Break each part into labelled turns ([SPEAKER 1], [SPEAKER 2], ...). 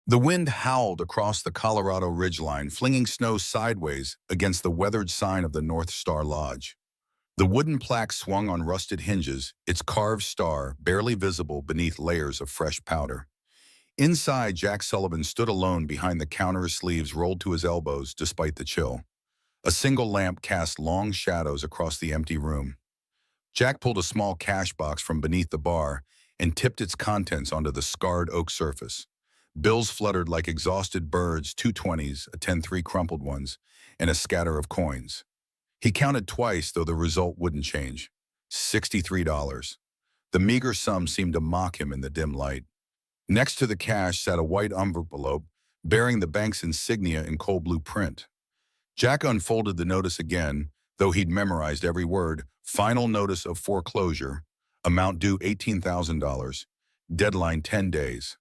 [SPEAKER 1] The wind howled across the Colorado ridgeline, flinging snow sideways against the weathered sign of the North Star Lodge. The wooden plaque swung on rusted hinges, its carved star barely visible beneath layers of fresh powder. Inside, Jack Sullivan stood alone behind the counter, his sleeves rolled to his elbows despite the chill. A single lamp cast long shadows across the empty room. Jack pulled a small cash box from beneath the bar and tipped its contents onto the scarred oak surface. Bills fluttered like exhausted birds, two 20s, a 10-3 crumpled ones, and a scatter of coins. He counted twice, though the result wouldn't change. $63. The meager sum seemed to mock him in the dim light. Next to the cash sat a white envelope bearing the bank's insignia in cold blue print. Jack unfolded the notice again, though he'd memorized every word. Final notice of foreclosure. Amount due $18,000. Deadline 10 days.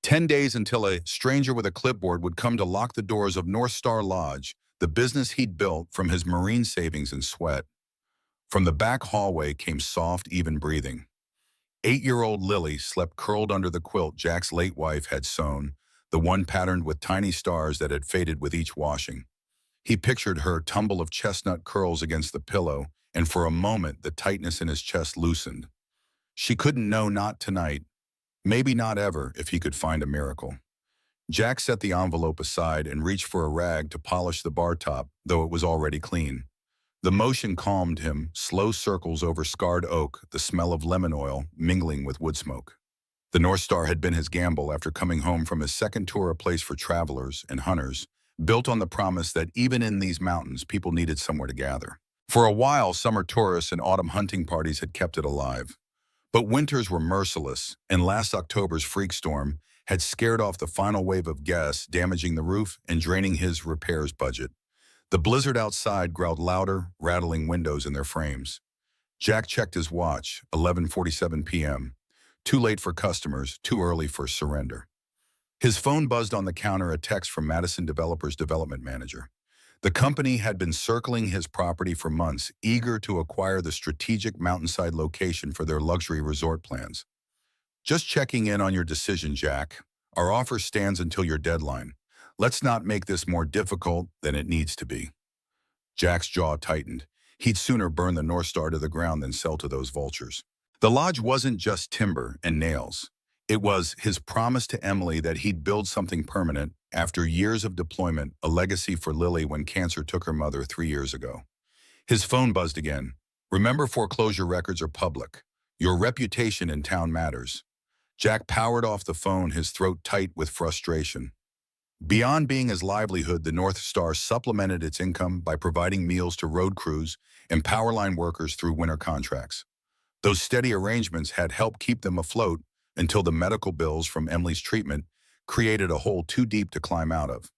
[SPEAKER 1] 10 days until a stranger with a clipboard would come to lock the doors of North Star Lodge, the business he'd built from his Marine savings and sweat. From the back hallway came soft, even breathing. 8-year-old Lily slept curled under the quilt Jack's late wife had sewn, the one patterned with tiny stars that had faded with each washing. He pictured her tumble of chestnut curls against the pillow, and for a moment the tightness in his chest loosened. She couldn't know, not tonight, maybe not ever, if he could find a miracle. Jack set the envelope aside and reached for a rag to polish the bar top, though it was already clean. The motion calmed him, slow circles over scarred oak, the smell of lemon oil mingling with wood smoke. The North Star had been his gamble after coming home from his second tour, a place for travelers and hunters, built on the promise that even in these mountains, people needed somewhere to gather. For a while, summer tourists and autumn hunting parties had kept it alive. But winters were merciless, and last October's freak storm had scared off the final wave of guests, damaging the roof and draining his repairs budget. The blizzard outside growled louder, rattling windows in their frames. Jack checked his watch, 11:47 p.m. Too late for customers, too early for surrender. His phone buzzed on the counter, a text from Madison Developers development manager. The company had been circling his property for months, eager to acquire the strategic mountainside location for their luxury resort plans. Just checking in on your decision, Jack. Our offer stands until your deadline. Let's not make this more difficult than it needs to be. Jack's jaw tightened. He'd sooner burn the North Star to the ground than sell to those vultures. The lodge wasn't just timber and nails. It was his promise to Emily that he'd build something permanent after years of deployment, a legacy for Lily when cancer took her mother 3 years ago. His phone buzzed again. Remember, foreclosure records are public. Your reputation in town matters. Jack powered off the phone, his throat tight with frustration. Beyond being his livelihood, the North Star supplemented its income by providing meals to road crews and power line workers through winter contracts. Those steady arrangements had helped keep them afloat until the medical bills from Emily's treatment created a hole too deep to climb out of.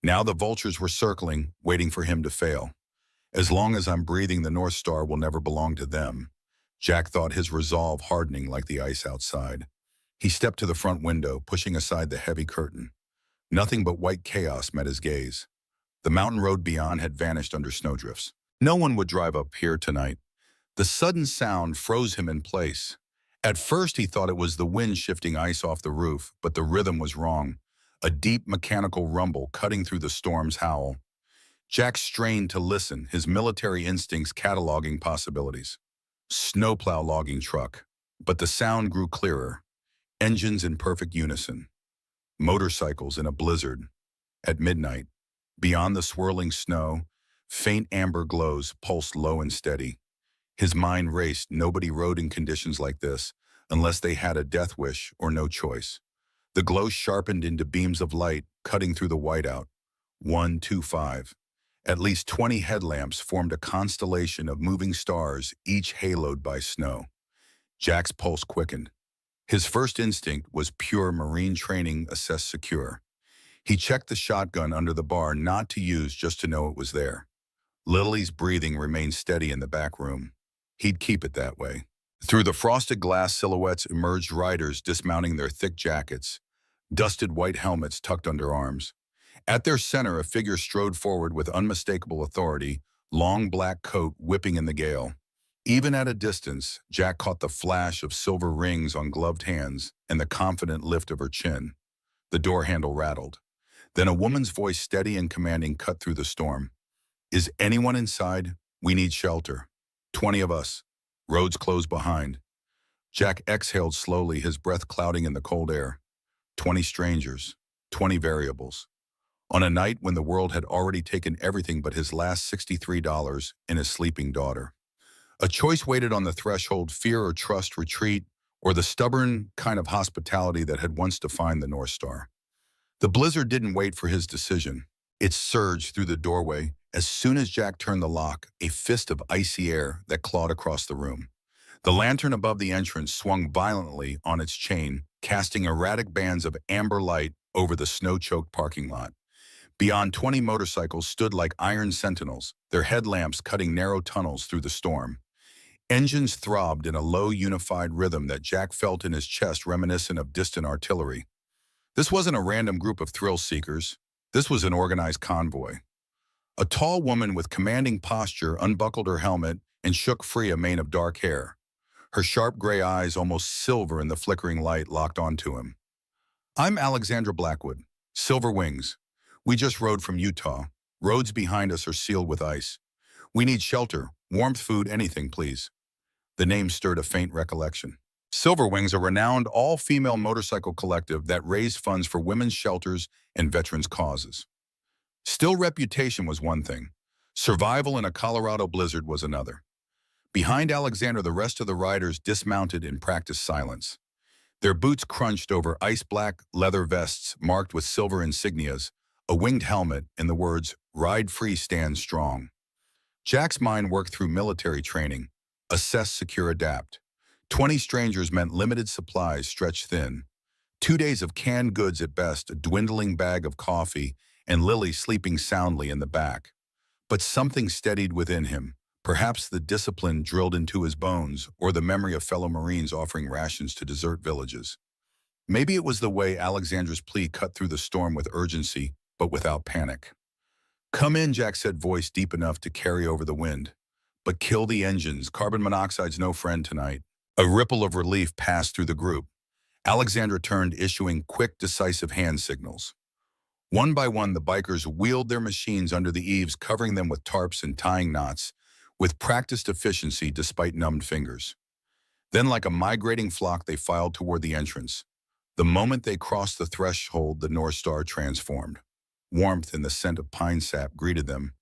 [SPEAKER 1] Now the vultures were circling, waiting for him to fail. As long as I'm breathing, the North Star will never belong to them. Jack thought, his resolve hardening like the ice outside. He stepped to the front window, pushing aside the heavy curtain. Nothing but white chaos met his gaze. The mountain road beyond had vanished under snowdrifts. No one would drive up here tonight. The sudden sound froze him in place. At first, he thought it was the wind shifting ice off the roof, but the rhythm was wrong. A deep mechanical rumble cutting through the storm's howl. Jack strained to listen, his military instincts cataloging possibilities. Snowplow logging truck. But the sound grew clearer. Engines in perfect unison. Motorcycles in a blizzard. At midnight, beyond the swirling snow, faint amber glows pulsed low and steady. His mind raced. Nobody rode in conditions like this unless they had a death wish or no choice. The glow sharpened into beams of light, cutting through the whiteout. 1, 2, 5. At least 20 headlamps formed a constellation of moving stars, each haloed by snow. Jack's pulse quickened. His first instinct was pure Marine training, assess secure. He checked the shotgun under the bar, not to use, just to know it was there. Lily's breathing remained steady in the back room. He'd keep it that way. Through the frosted glass silhouettes emerged riders dismounting their thick jackets, dusted white helmets tucked under arms. At their center, a figure strode forward with unmistakable authority, long black coat whipping in the gale. Even at a distance, Jack caught the flash of silver rings on gloved hands and the confident lift of her chin. The door handle rattled. Then a woman's voice, steady and commanding, cut through the storm. Is anyone inside? We need shelter. 20 of us. Roads closed behind. Jack exhaled slowly, his breath clouding in the cold air. 20 strangers. 20 variables. On a night when the world had already taken everything but his last $63 and his sleeping daughter. A choice waited on the threshold: fear or trust, retreat, or the stubborn kind of hospitality that had once defined the North Star. The blizzard didn't wait for his decision. It surged through the doorway. As soon as Jack turned the lock, a fist of icy air that clawed across the room. The lantern above the entrance swung violently on its chain, casting erratic bands of amber light over the snow-choked parking lot. Beyond, 20 motorcycles stood like iron sentinels, their headlamps cutting narrow tunnels through the storm. Engines throbbed in a low, unified rhythm that Jack felt in his chest, reminiscent of distant artillery. This wasn't a random group of thrill-seekers. This was an organized convoy. A tall woman with commanding posture unbuckled her helmet and shook free a mane of dark hair. Her sharp gray eyes, almost silver in the flickering light, locked onto him. I'm Alexandra Blackwood, Silver Wings. We just rode from Utah. Roads behind us are sealed with ice. We need shelter, warmth, food, anything, please. The name stirred a faint recollection. Silver Wings, a renowned all-female motorcycle collective that raised funds for women's shelters and veterans' causes. Still, reputation was one thing. Survival in a Colorado blizzard was another. Behind Alexander, the rest of the riders dismounted in practiced silence. Their boots crunched over ice-black leather vests marked with silver insignias, a winged helmet, and the words, "Ride free, stand strong." Jack's mind worked through military training. Assess, secure, adapt. 20 strangers meant limited supplies stretched thin. 2 days of canned goods at best, a dwindling bag of coffee, and Lily sleeping soundly in the back. But something steadied within him, perhaps the discipline drilled into his bones or the memory of fellow Marines offering rations to desert villages. Maybe it was the way Alexandra's plea cut through the storm with urgency, but without panic. Come in, Jack said, voice deep enough to carry over the wind. But kill the engines. Carbon monoxide's no friend tonight. A ripple of relief passed through the group. Alexandra turned, issuing quick, decisive hand signals. One by one, the bikers wheeled their machines under the eaves, covering them with tarps and tying knots, with practiced efficiency despite numbed fingers. Then, like a migrating flock, they filed toward the entrance. The moment they crossed the threshold, the North Star transformed. Warmth and the scent of pine sap greeted them,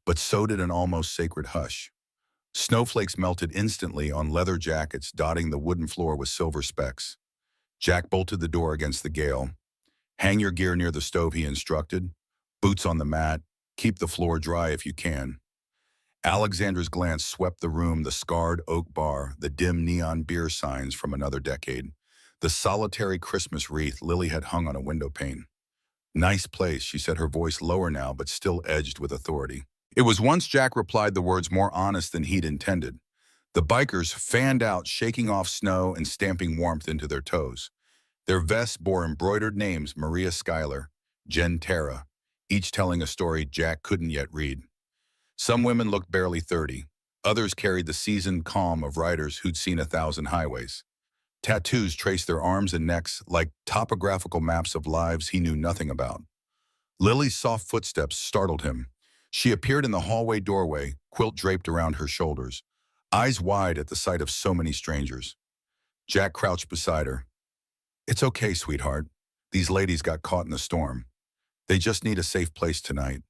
[SPEAKER 1] but so did an almost sacred hush. Snowflakes melted instantly on leather jackets, dotting the wooden floor with silver specks. Jack bolted the door against the gale. Hang your gear near the stove, he instructed. Boots on the mat. Keep the floor dry if you can. Alexandra's glance swept the room, the scarred oak bar, the dim neon beer signs from another decade, the solitary Christmas wreath Lily had hung on a window pane. Nice place, she said, her voice lower now but still edged with authority. It was once Jack replied, the words more honest than he'd intended. The bikers fanned out, shaking off snow and stamping warmth into their toes. Their vests bore embroidered names: Maria Schuyler, Jen Terra, each telling a story Jack couldn't yet read. Some women looked barely 30. Others carried the seasoned calm of riders who'd seen 1,000 highways. Tattoos traced their arms and necks like topographical maps of lives he knew nothing about. Lily's soft footsteps startled him. She appeared in the hallway doorway, quilt draped around her shoulders, eyes wide at the sight of so many strangers. Jack crouched beside her. It's okay, sweetheart. These ladies got caught in the storm. They just need a safe place tonight.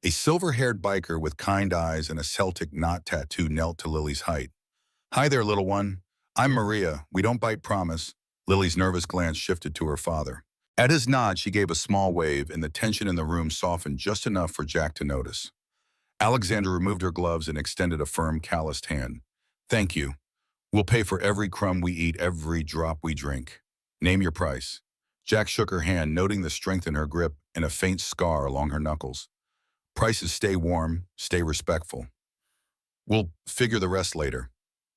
[SPEAKER 1] A silver-haired biker with kind eyes and a Celtic knot tattoo knelt to Lily's height. Hi there, little one. I'm Maria. We don't bite, promise. Lily's nervous glance shifted to her father. At his nod, she gave a small wave, and the tension in the room softened just enough for Jack to notice. Alexandra removed her gloves and extended a firm, calloused hand. Thank you. We'll pay for every crumb we eat, every drop we drink. Name your price. Jack shook her hand, noting the strength in her grip and a faint scar along her knuckles. Prices stay warm, stay respectful. We'll figure the rest later.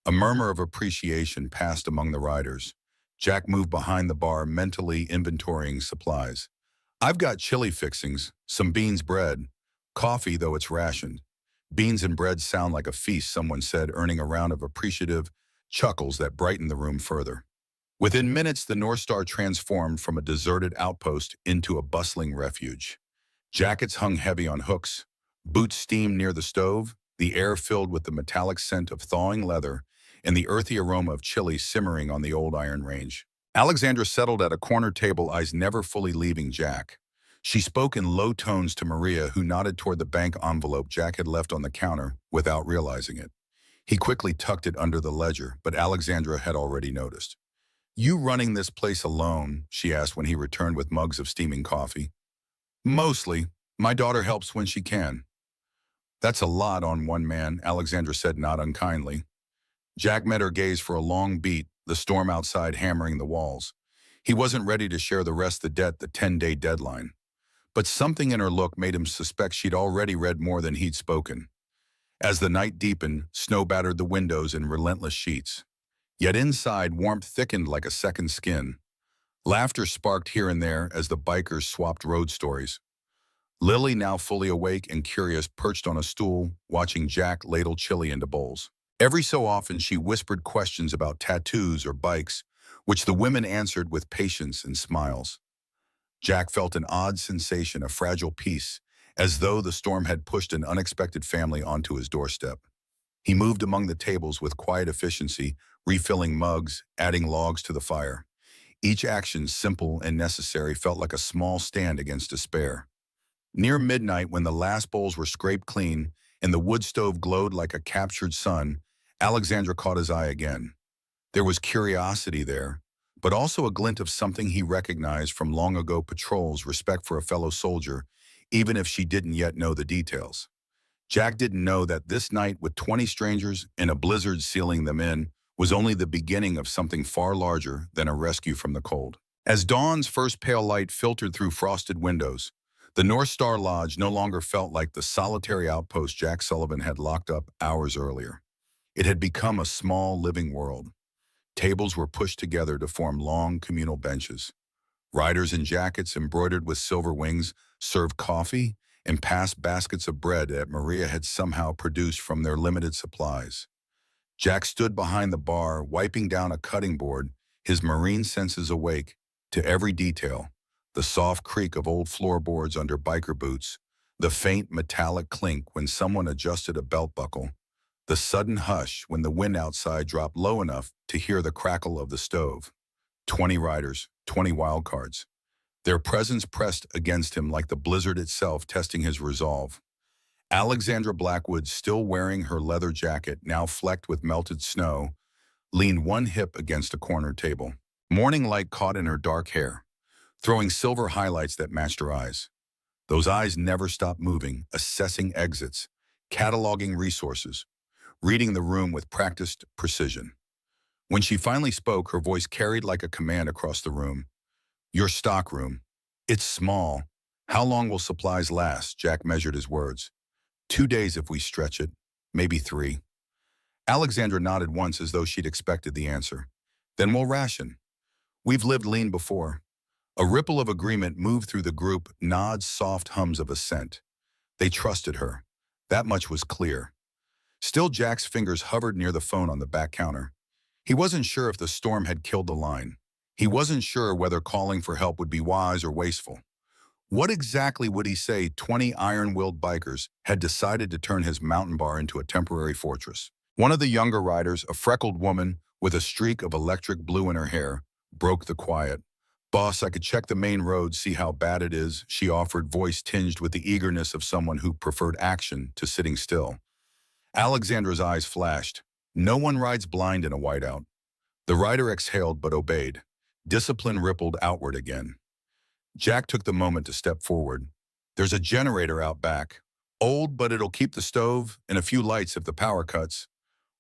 [SPEAKER 1] A murmur of appreciation passed among the riders. Jack moved behind the bar, mentally inventorying supplies. I've got chili fixings, some beans, bread. Coffee, though it's rationed. Beans and bread sound like a feast, someone said, earning a round of appreciative chuckles that brightened the room further. Within minutes, the North Star transformed from a deserted outpost into a bustling refuge. Jackets hung heavy on hooks, boots steamed near the stove, the air filled with the metallic scent of thawing leather and the earthy aroma of chili simmering on the old iron range. Alexandra settled at a corner table, eyes never fully leaving Jack. She spoke in low tones to Maria, who nodded toward the bank envelope Jack had left on the counter without realizing it. He quickly tucked it under the ledger, but Alexandra had already noticed. "You running this place alone?" she asked when he returned with mugs of steaming coffee. "Mostly. My daughter helps when she can." "That's a lot on one man," Alexandra said not unkindly. Jack met her gaze for a long beat, the storm outside hammering the walls. He wasn't ready to share the rest of the debt, the 10-day deadline. But something in her look made him suspect she'd already read more than he'd spoken. As the night deepened, snow battered the windows in relentless sheets. Yet inside, warmth thickened like a second skin. Laughter sparked here and there as the bikers swapped road stories. Lily, now fully awake and curious, perched on a stool, watching Jack ladle chili into bowls. Every so often, she whispered questions about tattoos or bikes, which the women answered with patience and smiles. Jack felt an odd sensation, a fragile peace, as though the storm had pushed an unexpected family onto his doorstep. He moved among the tables with quiet efficiency, refilling mugs, adding logs to the fire. Each action, simple and necessary, felt like a small stand against despair. Near midnight, when the last bowls were scraped clean and the wood stove glowed like a captured sun, Alexandra caught his eye again. There was curiosity there, but also a glint of something he recognized from long ago patrols, respect for a fellow soldier, even if she didn't yet know the details. Jack didn't know that this night, with 20 strangers and a blizzard sealing them in, was only the beginning of something far larger than a rescue from the cold. As dawn's first pale light filtered through frosted windows, the North Star Lodge no longer felt like the solitary outpost Jack Sullivan had locked up hours earlier. It had become a small, living world. Tables were pushed together to form long communal benches. Riders in jackets embroidered with silver wings served coffee and passed baskets of bread that Maria had somehow produced from their limited supplies. Jack stood behind the bar, wiping down a cutting board, his marine senses awake to every detail: the soft creak of old floorboards under biker boots, the faint metallic clink when someone adjusted a belt buckle, the sudden hush when the wind outside dropped low enough to hear the crackle of the stove. 20 riders, 20 wild cards. Their presence pressed against him like the blizzard itself, testing his resolve. Alexandra Blackwood, still wearing her leather jacket, now flecked with melted snow, leaned one hip against a corner table. Morning light caught in her dark hair, throwing silver highlights that matched her eyes. Those eyes never stopped moving, assessing exits, cataloging resources, reading the room with practiced precision. When she finally spoke, her voice carried like a command across the room. "Your stockroom. It's small. How long will supplies last?" Jack measured his words. 2 days if we stretch it, maybe 3. Alexandra nodded once as though she'd expected the answer. "Then we'll ration. We've lived lean before." A ripple of agreement moved through the group, nods, soft hums of assent. They trusted her. That much was clear. Still, Jack's fingers hovered near the phone on the back counter. He wasn't sure if the storm had killed the line. He wasn't sure whether calling for help would be wise or wasteful. What exactly would he say 20 iron-willed bikers had decided to turn his mountain bar into a temporary fortress? One of the younger riders, a freckled woman with a streak of electric blue in her hair, broke the quiet. "Boss, I could check the main road, see how bad it is," she offered, voice tinged with the eagerness of someone who preferred action to sitting still. Alexandra's eyes flashed. No one rides blind in a whiteout. The rider exhaled but obeyed. Discipline rippled outward again. Jack took the moment to step forward. "There's a generator out back. Old, but it'll keep the stove and a few lights if the power cuts.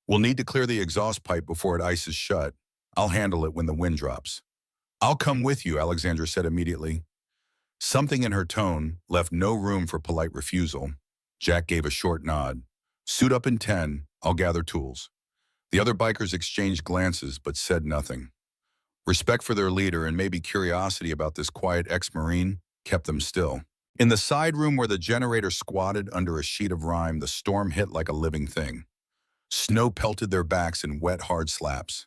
[SPEAKER 1] We'll need to clear the exhaust pipe before it ices shut. I'll handle it when the wind drops." "I'll come with you," Alexandra said immediately. Something in her tone left no room for polite refusal. Jack gave a short nod. "Suit up in 10. I'll gather tools." The other bikers exchanged glances but said nothing. Respect for their leader and maybe curiosity about this quiet ex-Marine kept them still. In the side room where the generator squatted under a sheet of rime, the storm hit like a living thing. Snow pelted their backs in wet, hard slaps.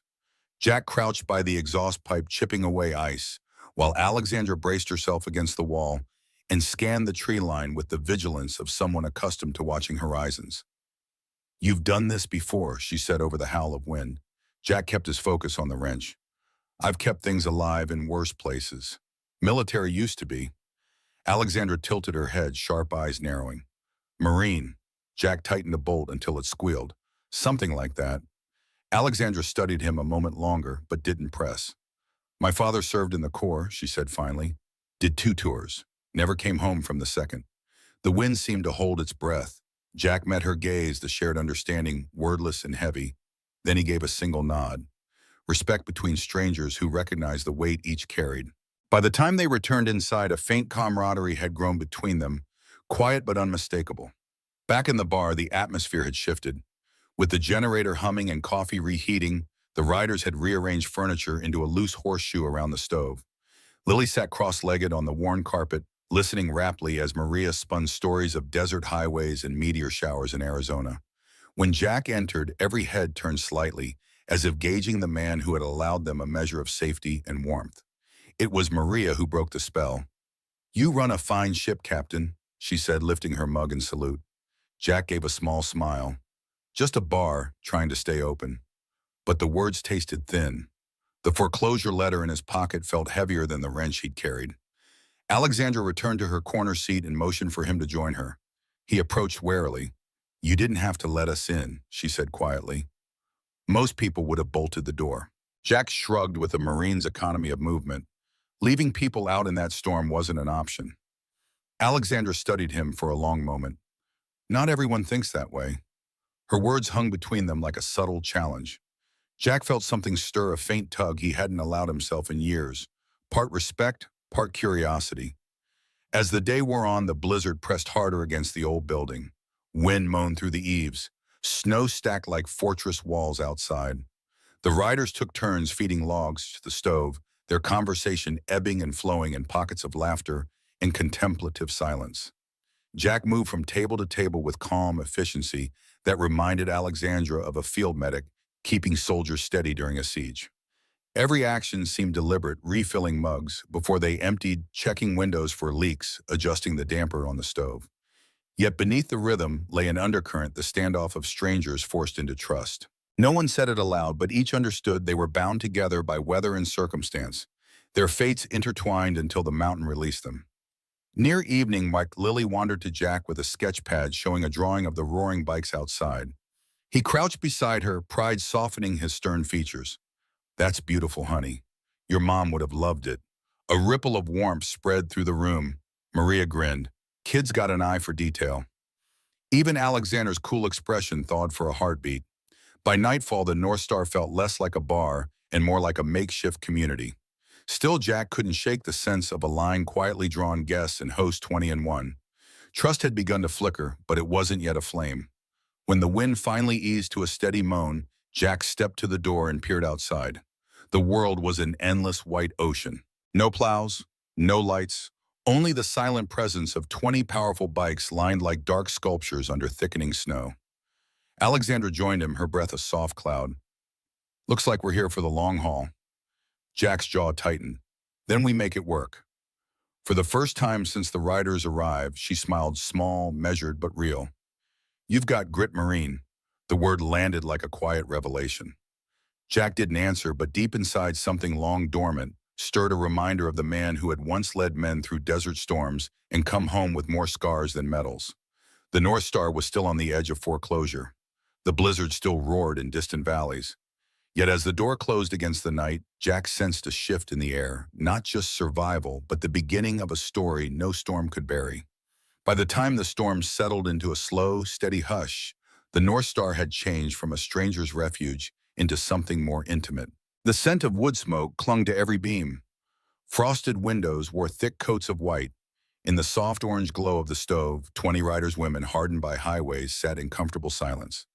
[SPEAKER 1] Jack crouched by the exhaust pipe chipping away ice, while Alexandra braced herself against the wall and scanned the tree line with the vigilance of someone accustomed to watching horizons. "You've done this before," she said over the howl of wind. Jack kept his focus on the wrench. "I've kept things alive in worse places. Military used to be." Alexandra tilted her head, sharp eyes narrowing. "Marine." Jack tightened a bolt until it squealed. "Something like that." Alexandra studied him a moment longer, but didn't press. "My father served in the Corps," she said finally. "Did 2 tours. Never came home from the second." The wind seemed to hold its breath. Jack met her gaze, the shared understanding, wordless and heavy. Then he gave a single nod. Respect between strangers who recognized the weight each carried. By the time they returned inside, a faint camaraderie had grown between them, quiet but unmistakable. Back in the bar, the atmosphere had shifted. With the generator humming and coffee reheating, the riders had rearranged furniture into a loose horseshoe around the stove. Lily sat cross-legged on the worn carpet, listening raptly as Maria spun stories of desert highways and meteor showers in Arizona. When Jack entered, every head turned slightly, as if gauging the man who had allowed them a measure of safety and warmth. It was Maria who broke the spell. "You run a fine ship, Captain," she said, lifting her mug in salute. Jack gave a small smile. Just a bar, trying to stay open. But the words tasted thin. The foreclosure letter in his pocket felt heavier than the wrench he'd carried. Alexandra returned to her corner seat and motioned for him to join her. He approached warily. "You didn't have to let us in," she said quietly. Most people would have bolted the door. Jack shrugged with a Marine's economy of movement. Leaving people out in that storm wasn't an option. Alexandra studied him for a long moment. "Not everyone thinks that way." Her words hung between them like a subtle challenge. Jack felt something stir, a faint tug he hadn't allowed himself in years, part respect, part curiosity. As the day wore on, the blizzard pressed harder against the old building. Wind moaned through the eaves. Snow stacked like fortress walls outside. The riders took turns feeding logs to the stove, their conversation ebbing and flowing in pockets of laughter and contemplative silence. Jack moved from table to table with calm efficiency that reminded Alexandra of a field medic keeping soldiers steady during a siege. Every action seemed deliberate, refilling mugs before they emptied, checking windows for leaks, adjusting the damper on the stove. Yet beneath the rhythm lay an undercurrent, the standoff of strangers forced into trust. No one said it aloud, but each understood they were bound together by weather and circumstance, their fates intertwined until the mountain released them. Near evening, Lily wandered to Jack with a sketch pad showing a drawing of the roaring bikes outside. He crouched beside her, pride softening his stern features. "That's beautiful, honey. Your mom would have loved it." A ripple of warmth spread through the room. Maria grinned. Kids got an eye for detail. Even Alexander's cool expression thawed for a heartbeat. By nightfall, the North Star felt less like a bar and more like a makeshift community. Still, Jack couldn't shake the sense of a line quietly drawn guests and host 20-1. Trust had begun to flicker, but it wasn't yet aflame. When the wind finally eased to a steady moan, Jack stepped to the door and peered outside. The world was an endless white ocean. No plows, no lights, only the silent presence of 20 powerful bikes lined like dark sculptures under thickening snow. Alexandra joined him, her breath a soft cloud. "Looks like we're here for the long haul." Jack's jaw tightened. "Then we make it work." For the first time since the riders arrived, she smiled, small, measured, but real. "You've got grit, Marine." The word landed like a quiet revelation. Jack didn't answer, but deep inside something long dormant stirred, a reminder of the man who had once led men through desert storms and come home with more scars than medals. The North Star was still on the edge of foreclosure. The blizzard still roared in distant valleys. Yet as the door closed against the night, Jack sensed a shift in the air, not just survival, but the beginning of a story no storm could bury. By the time the storm settled into a slow, steady hush, the North Star had changed from a stranger's refuge into something more intimate. The scent of wood smoke clung to every beam. Frosted windows wore thick coats of white. In the soft orange glow of the stove, 20 riders' women hardened by highways sat in comfortable silence.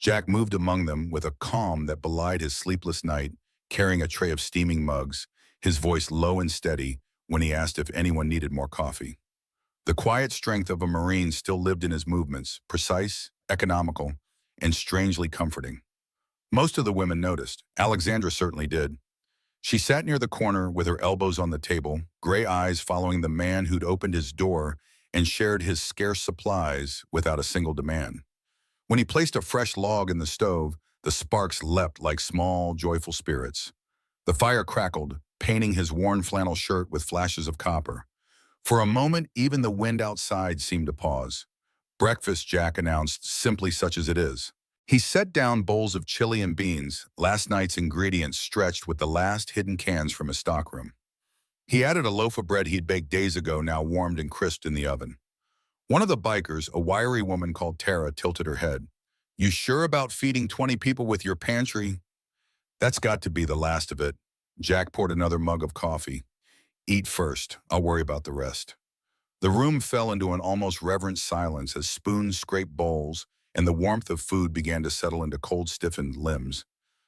[SPEAKER 1] Jack moved among them with a calm that belied his sleepless night, carrying a tray of steaming mugs, his voice low and steady when he asked if anyone needed more coffee. The quiet strength of a Marine still lived in his movements, precise, economical, and strangely comforting. Most of the women noticed. Alexandra certainly did. She sat near the corner with her elbows on the table, gray eyes following the man who'd opened his door and shared his scarce supplies without a single demand. When he placed a fresh log in the stove, the sparks leapt like small, joyful spirits. The fire crackled, painting his worn flannel shirt with flashes of copper. For a moment, even the wind outside seemed to pause. "Breakfast," Jack announced, "simply such as it is." He set down bowls of chili and beans, last night's ingredients stretched with the last hidden cans from his stockroom. He added a loaf of bread he'd baked days ago, now warmed and crisped in the oven. One of the bikers, a wiry woman called Tara, tilted her head. "You sure about feeding 20 people with your pantry?" "That's got to be the last of it." Jack poured another mug of coffee. "Eat first. I'll worry about the rest." The room fell into an almost reverent silence as spoons scraped bowls and the warmth of food began to settle into cold, stiffened limbs.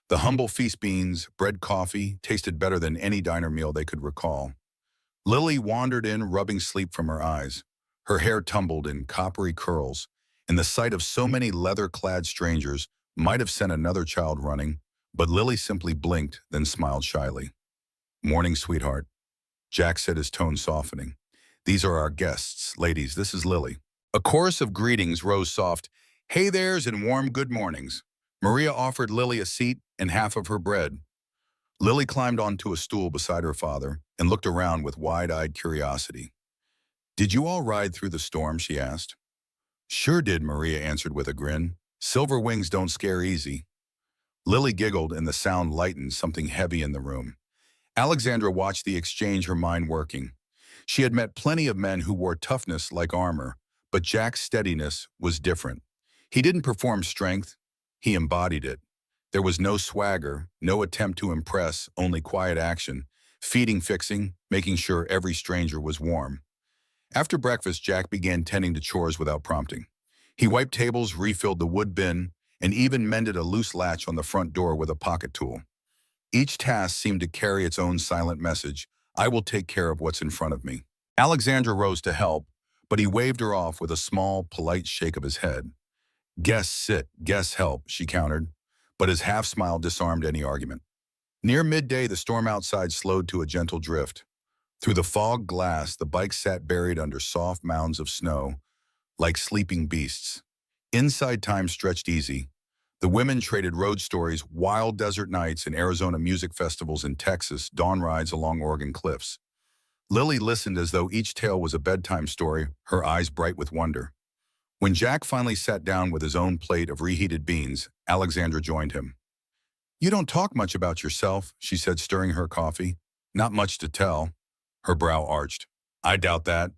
[SPEAKER 1] The humble feast beans, bread, coffee tasted better than any diner meal they could recall. Lily wandered in, rubbing sleep from her eyes. Her hair tumbled in coppery curls, and the sight of so many leather-clad strangers might have sent another child running, but Lily simply blinked, then smiled shyly. "Morning, sweetheart," Jack said, his tone softening. "These are our guests. Ladies, this is Lily." A chorus of greetings rose soft, "Hey there's," and warm good mornings. Maria offered Lily a seat and half of her bread. Lily climbed onto a stool beside her father and looked around with wide-eyed curiosity. "Did you all ride through the storm?" she asked. "Sure did," Maria answered with a grin. "Silver wings don't scare easy." Lily giggled and the sound lightened something heavy in the room. Alexandra watched the exchange, her mind working. She had met plenty of men who wore toughness like armor, but Jack's steadiness was different. He didn't perform strength, he embodied it. There was no swagger, no attempt to impress, only quiet action, feeding, fixing, making sure every stranger was warm. After breakfast, Jack began tending to chores without prompting. He wiped tables, refilled the wood bin, and even mended a loose latch on the front door with a pocket tool. Each task seemed to carry its own silent message: "I will take care of what's in front of me." Alexandra rose to help, but he waved her off with a small, polite shake of his head. "Guests sit, guests help," she countered, but his half-smile disarmed any argument. Near midday, the storm outside slowed to a gentle drift. Through the fog glass, the bikes sat buried under soft mounds of snow, like sleeping beasts. Inside, time stretched easy. The women traded road stories, wild desert nights and Arizona music festivals in Texas, dawn rides along Oregon cliffs. Lily listened as though each tale was a bedtime story, her eyes bright with wonder. When Jack finally sat down with his own plate of reheated beans, Alexandra joined him. "You don't talk much about yourself," she said, stirring her coffee. "Not much to tell." Her brow arched. "I doubt that."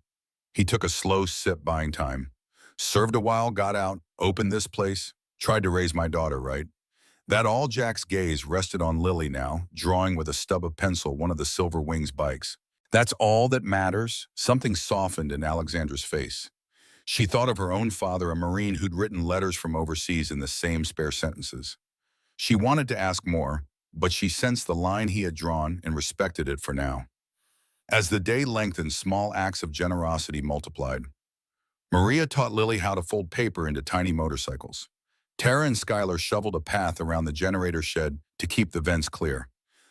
[SPEAKER 1] He took a slow sip, buying time. "Served a while, got out, opened this place, tried to raise my daughter, right?" That all? Jack's gaze rested on Lily now, drawing with a stub of pencil one of the Silver Wings bikes. "That's all that matters?" Something softened in Alexandra's face. She thought of her own father, a Marine who'd written letters from overseas in the same spare sentences. She wanted to ask more, but she sensed the line he had drawn and respected it for now. As the day lengthened, small acts of generosity multiplied. Maria taught Lily how to fold paper into tiny motorcycles. Tara and Skylar shoveled a path around the generator shed to keep the vents clear.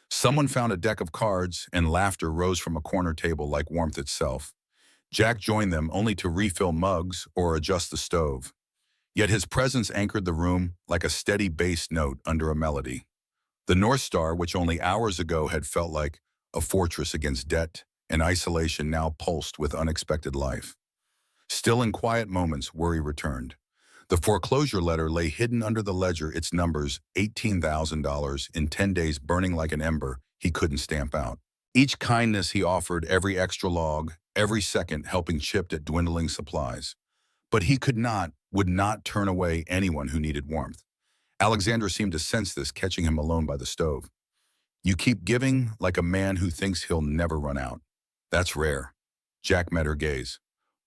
[SPEAKER 1] Someone found a deck of cards, and laughter rose from a corner table like warmth itself. Jack joined them only to refill mugs or adjust the stove. Yet his presence anchored the room like a steady bass note under a melody. The North Star, which only hours ago had felt like a fortress against debt and isolation, now pulsed with unexpected life. Still, in quiet moments, worry returned. The foreclosure letter lay hidden under the ledger, its numbers, $18,000 in 10 days, burning like an ember he couldn't stamp out. Each kindness he offered, every extra log, every second helping chip at dwindling supplies. But he would not turn away anyone who needed warmth. Alexandra seemed to sense this, catching him alone by the stove. "You keep giving like a man who thinks he'll never run out. That's rare." Jack met her gaze.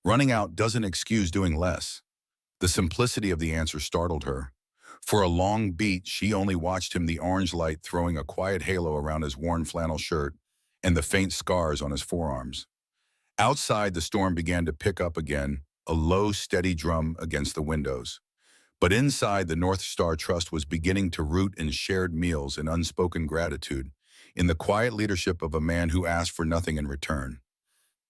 [SPEAKER 1] "Running out doesn't excuse doing less." The simplicity of the answer startled her. For a long beat, she only watched him, the orange light throwing a quiet halo around his worn flannel shirt and the faint scars on his forearms. Outside, the storm began to pick up again, a low, steady drum against the windows. But inside, the North Star Trust was beginning to root in shared meals and unspoken gratitude, in the quiet leadership of a man who asked for nothing in return.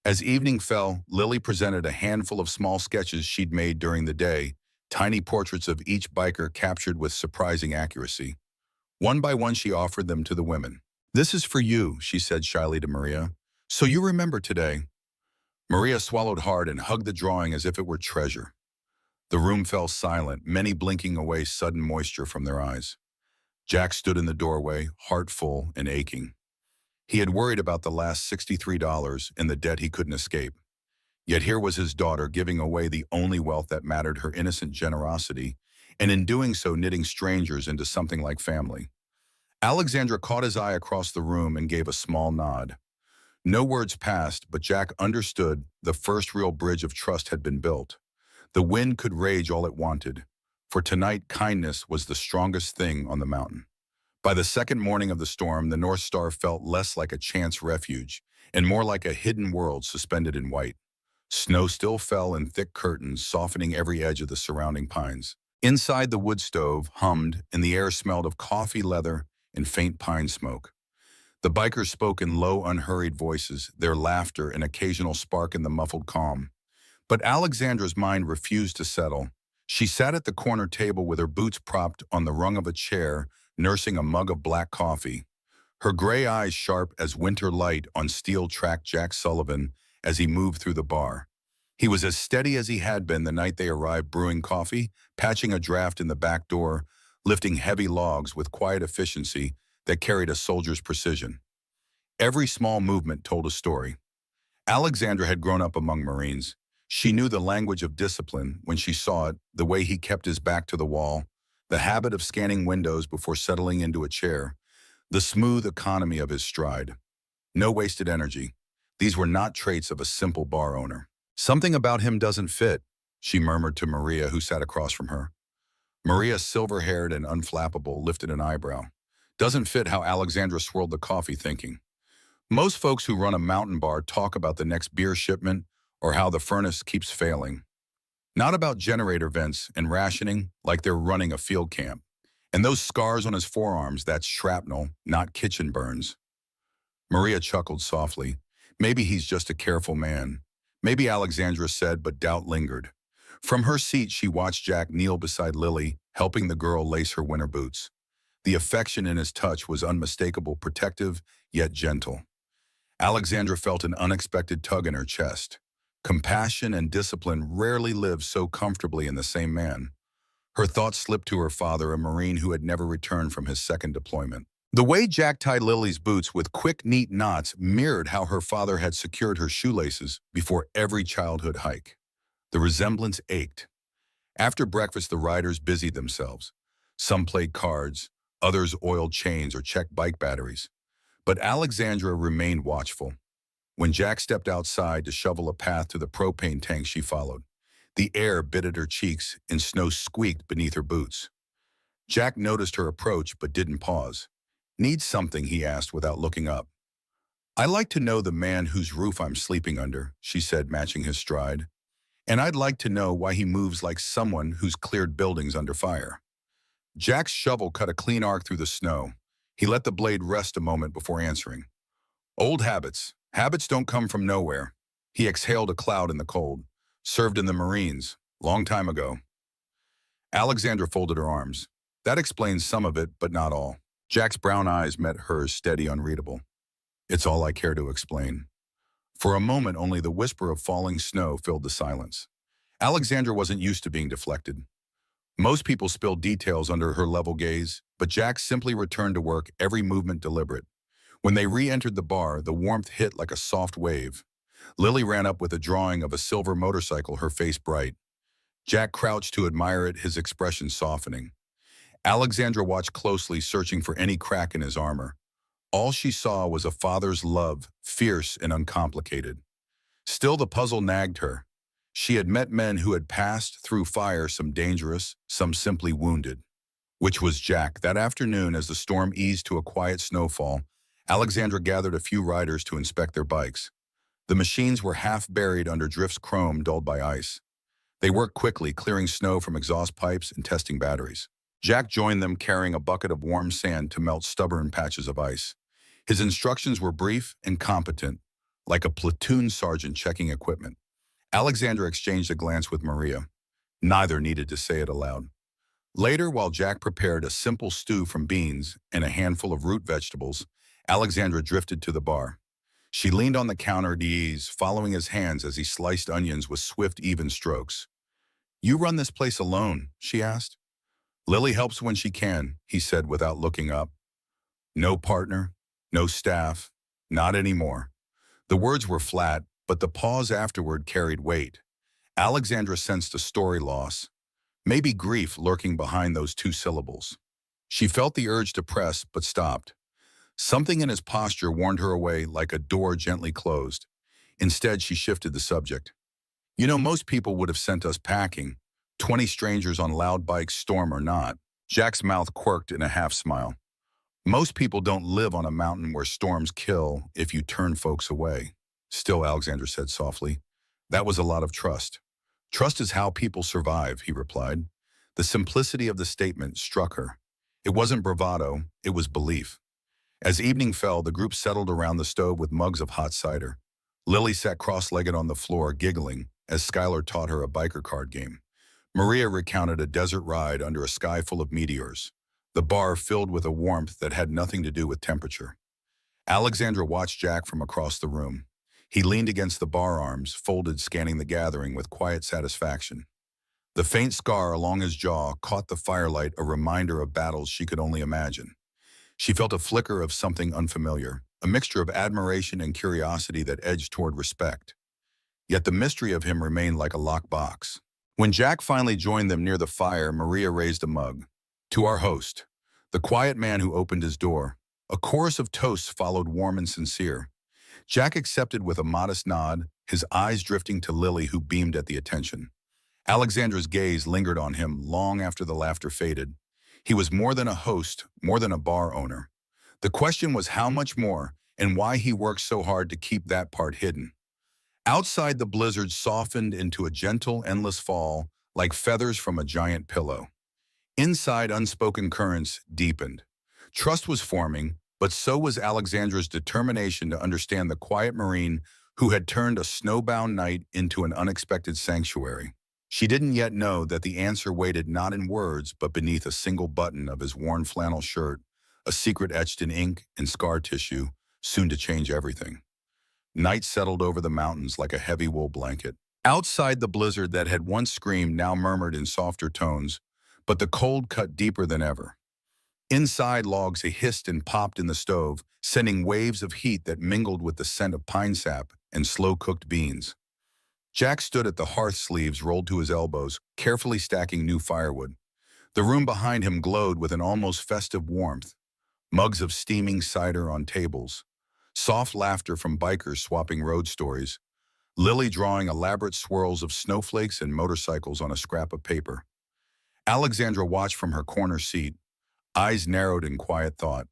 [SPEAKER 1] As evening fell, Lily presented a handful of small sketches she'd made during the day, tiny portraits of each biker captured with surprising accuracy. One by one, she offered them to the women. "This is for you," she said shyly to Maria. "So you remember today." Maria swallowed hard and hugged the drawing as if it were treasure. The room fell silent, many blinking away sudden moisture from their eyes. Jack stood in the doorway, heart full and aching. He had worried about the last $63 and the debt he couldn't escape. Yet here was his daughter giving away the only wealth that mattered, her innocent generosity, and in doing so knitting strangers into something like family. Alexandra caught his eye across the room and gave a small nod. No words passed, but Jack understood the first real bridge of trust had been built. The wind could rage all it wanted, for tonight kindness was the strongest thing on the mountain. By the second morning of the storm, the North Star felt less like a chance refuge and more like a hidden world suspended in white. Snow still fell in thick curtains, softening every edge of the surrounding pines. Inside, the wood stove hummed, and the air smelled of coffee, leather, and faint pine smoke. The bikers spoke in low, unhurried voices, their laughter an occasional spark in the muffled calm. But Alexandra's mind refused to settle. She sat at the corner table with her boots propped on the rung of a chair, nursing a mug of black coffee. Her gray eyes sharp as winter light on steel-tracked Jack Sullivan as he moved through the bar. He was as steady as he had been the night they arrived, brewing coffee, patching a draft in the back door, lifting heavy logs with quiet efficiency that carried a soldier's precision. Every small movement told a story. Alexandra had grown up among Marines. She knew the language of discipline when she saw it, the way he kept his back to the wall, the habit of scanning windows before settling into a chair, the smooth economy of his stride. No wasted energy. These were not traits of a simple bar owner. "Something about him doesn't fit," she murmured to Maria, who sat across from her. Maria, silver-haired and unflappable, lifted an eyebrow. "Doesn't fit how?" Alexandra swirled the coffee, thinking. "Most folks who run a mountain bar talk about the next beer shipment or how the furnace keeps failing. Not about generator vents and rationing like they're running a field camp. And those scars on his forearms, that's shrapnel, not kitchen burns." Maria chuckled softly. "Maybe he's just a careful man." "Maybe," Alexandra said, but doubt lingered. From her seat, she watched Jack kneel beside Lily, helping the girl lace her winter boots. The affection in his touch was unmistakable, protective, yet gentle. Alexandra felt an unexpected tug in her chest. Compassion and discipline rarely live so comfortably in the same man. Her thoughts slipped to her father, a Marine who had never returned from his second deployment. The way Jack tied Lily's boots with quick, neat knots mirrored how her father had secured her shoelaces before every childhood hike. The resemblance ached. After breakfast, the riders busied themselves. Some played cards, others oiled chains or checked bike batteries. But Alexandra remained watchful. When Jack stepped outside to shovel a path to the propane tank, she followed. The air bit at her cheeks and snow squeaked beneath her boots. Jack noticed her approach but didn't pause. "Need something?" he asked without looking up. "I like to know the man whose roof I'm sleeping under," she said, matching his stride. "And I'd like to know why he moves like someone who's cleared buildings under fire." Jack's shovel cut a clean arc through the snow. He let the blade rest a moment before answering. "Old habits. Habits don't come from nowhere." He exhaled a cloud in the cold. "Served in the Marines. Long time ago." Alexandra folded her arms. "That explains some of it, but not all." Jack's brown eyes met hers, steady, unreadable. "It's all I care to explain." For a moment, only the whisper of falling snow filled the silence. Alexandra wasn't used to being deflected. Most people spilled details under her level gaze, but Jack simply returned to work, every movement deliberate. When they re-entered the bar, the warmth hit like a soft wave. Lily ran up with a drawing of a silver motorcycle, her face bright. Jack crouched to admire it, his expression softening. Alexandra watched closely, searching for any crack in his armor. All she saw was a father's love, fierce and uncomplicated. Still, the puzzle nagged her. She had met men who had passed through fire, some dangerous, some simply wounded. Which was Jack? That afternoon, as the storm eased to a quiet snowfall, Alexandra gathered a few riders to inspect their bikes. The machines were half buried under drifts, chrome dulled by ice. They worked quickly, clearing snow from exhaust pipes and testing batteries. Jack joined them carrying a bucket of warm sand to melt stubborn patches of ice. His instructions were brief and competent, like a platoon sergeant checking equipment. Alexandra exchanged a glance with Maria. Neither needed to say it aloud. Later, while Jack prepared a simple stew from beans and a handful of root vegetables, Alexandra drifted to the bar. She leaned on the counter at ease, following his hands as he sliced onions with swift, even strokes. "You run this place alone?" she asked. "Lily helps when she can," he said without looking up. "No partner, no staff, not anymore." The words were flat, but the pause afterward carried weight. Alexandra sensed a story loss, maybe grief lurking behind those two syllables. She felt the urge to press, but stopped. Something in his posture warned her away like a door gently closed. Instead, she shifted the subject. "You know, most people would have sent us packing. 20 strangers on loud bikes, storm or not." Jack's mouth quirked in a half-smile. "Most people don't live on a mountain where storms kill if you turn folks away." "Still," Alexandra said softly, "that was a lot of trust." "Trust is how people survive," he replied. The simplicity of the statement struck her. It wasn't bravado, it was belief. As evening fell, the group settled around the stove with mugs of hot cider. Lily sat cross-legged on the floor, giggling, as Skylar taught her a biker card game. Maria recounted a desert ride under a sky full of meteors, the bar filled with a warmth that had nothing to do with temperature. Alexandra watched Jack from across the room. He leaned against the bar arms, folded, scanning the gathering with quiet satisfaction. The faint scar along his jaw caught the firelight, a reminder of battles she could only imagine. She felt a flicker of something unfamiliar, a mixture of admiration and curiosity that edged toward respect. Yet the mystery of him remained like a locked box. When Jack finally joined them near the fire, Maria raised a mug. "To our host, the quiet man who opened his door." A chorus of toasts followed, warm and sincere. Jack accepted with a modest nod, his eyes drifting to Lily, who beamed at the attention. Alexandra's gaze lingered on him long after the laughter faded. He was more than a host, more than a bar owner. The question was how much more, and why he worked so hard to keep that part hidden. Outside, the blizzard softened into a gentle, endless fall, like feathers from a giant pillow. Inside, unspoken currents deepened. Trust was forming, but so was Alexandra's determination to understand the quiet Marine who had turned a snowbound night into an unexpected sanctuary. She didn't yet know that the answer waited not in words, but beneath a single button of his worn flannel shirt, a secret etched in ink and scar tissue, soon to change everything. Night settled over the mountains like a heavy wool blanket. Outside, the blizzard that had once screamed now murmured in softer tones, but the cold cut deeper than ever. Inside, logs hissed and popped in the stove, sending waves of heat that mingled with the scent of pine sap and slow-cooked beans. Jack stood at the hearth, sleeves rolled to his elbows, carefully stacking new firewood. The room behind him glowed with an almost festive warmth. Mugs of steaming cider on tables. Soft laughter from bikers swapping road stories. Lily drawing elaborate swirls of snowflakes and motorcycles on a scrap of paper. Alexandra watched from her corner seat, eyes narrowed in quiet thought.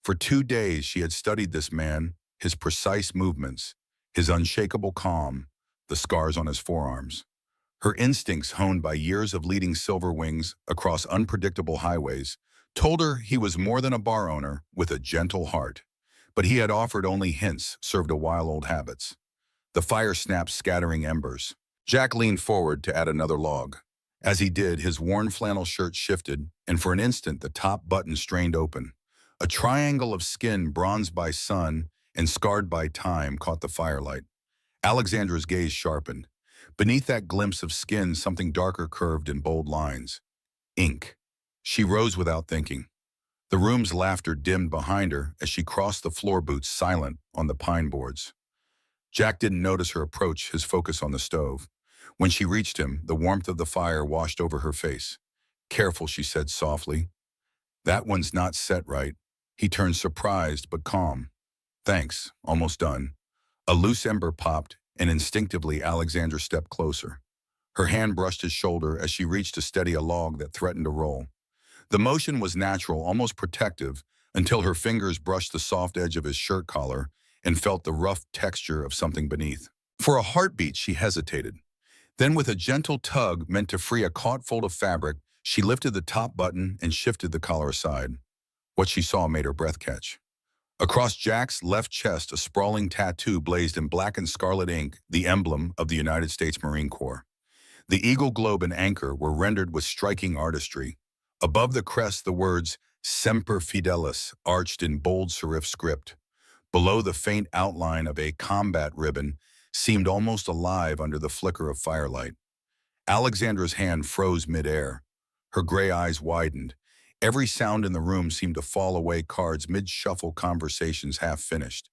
[SPEAKER 1] For 2 days she had studied this man, his precise movements, his unshakable calm, the scars on his forearms. Her instincts, honed by years of leading silver wings across unpredictable highways, told her he was more than a bar owner with a gentle heart. But he had offered only hints, served a while old habits. The fire snapped, scattering embers. Jack leaned forward to add another log. As he did, his worn flannel shirt shifted, and for an instant the top button strained open. A triangle of skin, bronzed by sun and scarred by time, caught the firelight. Alexandra's gaze sharpened. Beneath that glimpse of skin, something darker curved in bold lines. Ink. She rose without thinking. The room's laughter dimmed behind her as she crossed the floor boots, silent on the pine boards. Jack didn't notice her approach, his focus on the stove. When she reached him, the warmth of the fire washed over her face. "Careful," she said softly. "That one's not set right." He turned, surprised but calm. "Thanks, almost done." A loose ember popped, and instinctively Alexandra stepped closer. Her hand brushed his shoulder as she reached to steady a log that threatened to roll. The motion was natural, almost protective, until her fingers brushed the soft edge of his shirt collar and felt the rough texture of something beneath. For a heartbeat, she hesitated. Then with a gentle tug meant to free a caught fold of fabric, she lifted the top button and shifted the collar aside. What she saw made her breath catch. Across Jack's left chest, a sprawling tattoo blazed in black and scarlet ink, the emblem of the United States Marine Corps. The eagle globe and anchor were rendered with striking artistry. Above the crest, the words Semper Fidelis arched in bold serif script. Below, the faint outline of a combat ribbon seemed almost alive under the flicker of firelight. Alexandra's hand froze midair. Her gray eyes widened. Every sound in the room seemed to fall away, cards mid-shuffle, conversations half finished.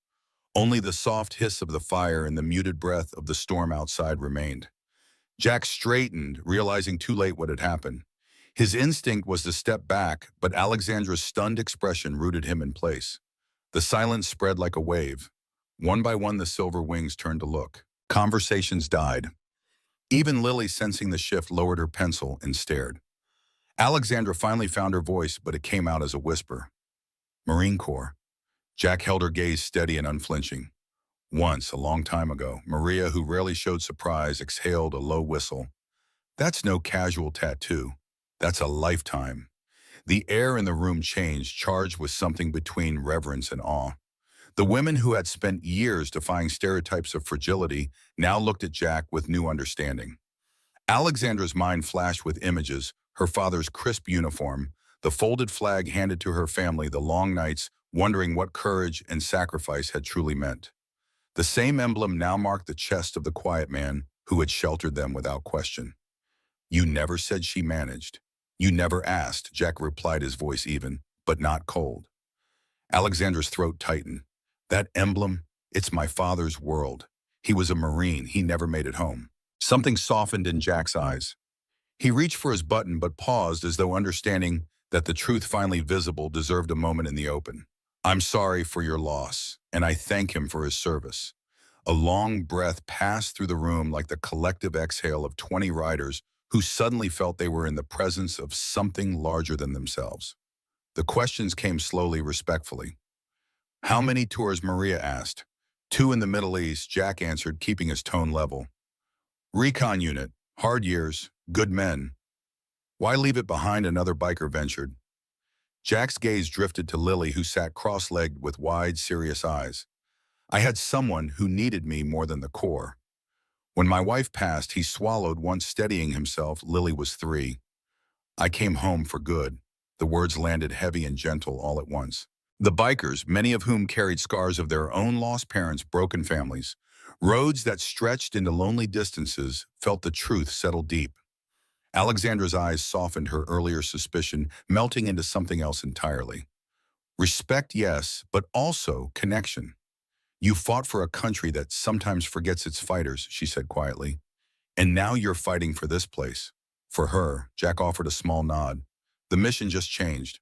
[SPEAKER 1] Only the soft hiss of the fire and the muted breath of the storm outside remained. Jack straightened, realizing too late what had happened. His instinct was to step back, but Alexandra's stunned expression rooted him in place. The silence spread like a wave. One by one, the silver wings turned to look. Conversations died. Even Lily, sensing the shift, lowered her pencil and stared. Alexandra finally found her voice, but it came out as a whisper. Marine Corps. Jack held her gaze steady and unflinching. Once, a long time ago, Maria, who rarely showed surprise, exhaled a low whistle. That's no casual tattoo. That's a lifetime. The air in the room changed, charged with something between reverence and awe. The women who had spent years defying stereotypes of fragility now looked at Jack with new understanding. Alexandra's mind flashed with images, her father's crisp uniform, the folded flag handed to her family, the long nights wondering what courage and sacrifice had truly meant. The same emblem now marked the chest of the quiet man who had sheltered them without question. You never said she managed. You never asked, Jack replied, his voice even, but not cold. Alexandra's throat tightened. That emblem, it's my father's world. He was a Marine. He never made it home. Something softened in Jack's eyes. He reached for his button but paused, as though understanding that the truth finally visible deserved a moment in the open. I'm sorry for your loss, and I thank him for his service. A long breath passed through the room like the collective exhale of 20 riders who suddenly felt they were in the presence of something larger than themselves. The questions came slowly, respectfully. How many tours? Maria asked. 2 in the Middle East, Jack answered, keeping his tone level. Recon unit, hard years, good men. Why leave it behind? Another biker ventured. Jack's gaze drifted to Lily, who sat cross-legged with wide, serious eyes. I had someone who needed me more than the Corps. When my wife passed, he swallowed, once steadying himself. Lily was 3. I came home for good. The words landed heavy and gentle all at once. The bikers, many of whom carried scars of their own lost parents, broken families, roads that stretched into lonely distances, felt the truth settle deep. Alexandra's eyes softened, her earlier suspicion melting into something else entirely. Respect, yes, but also connection. You fought for a country that sometimes forgets its fighters, she said quietly. And now you're fighting for this place. For her, Jack offered a small nod. The mission just changed.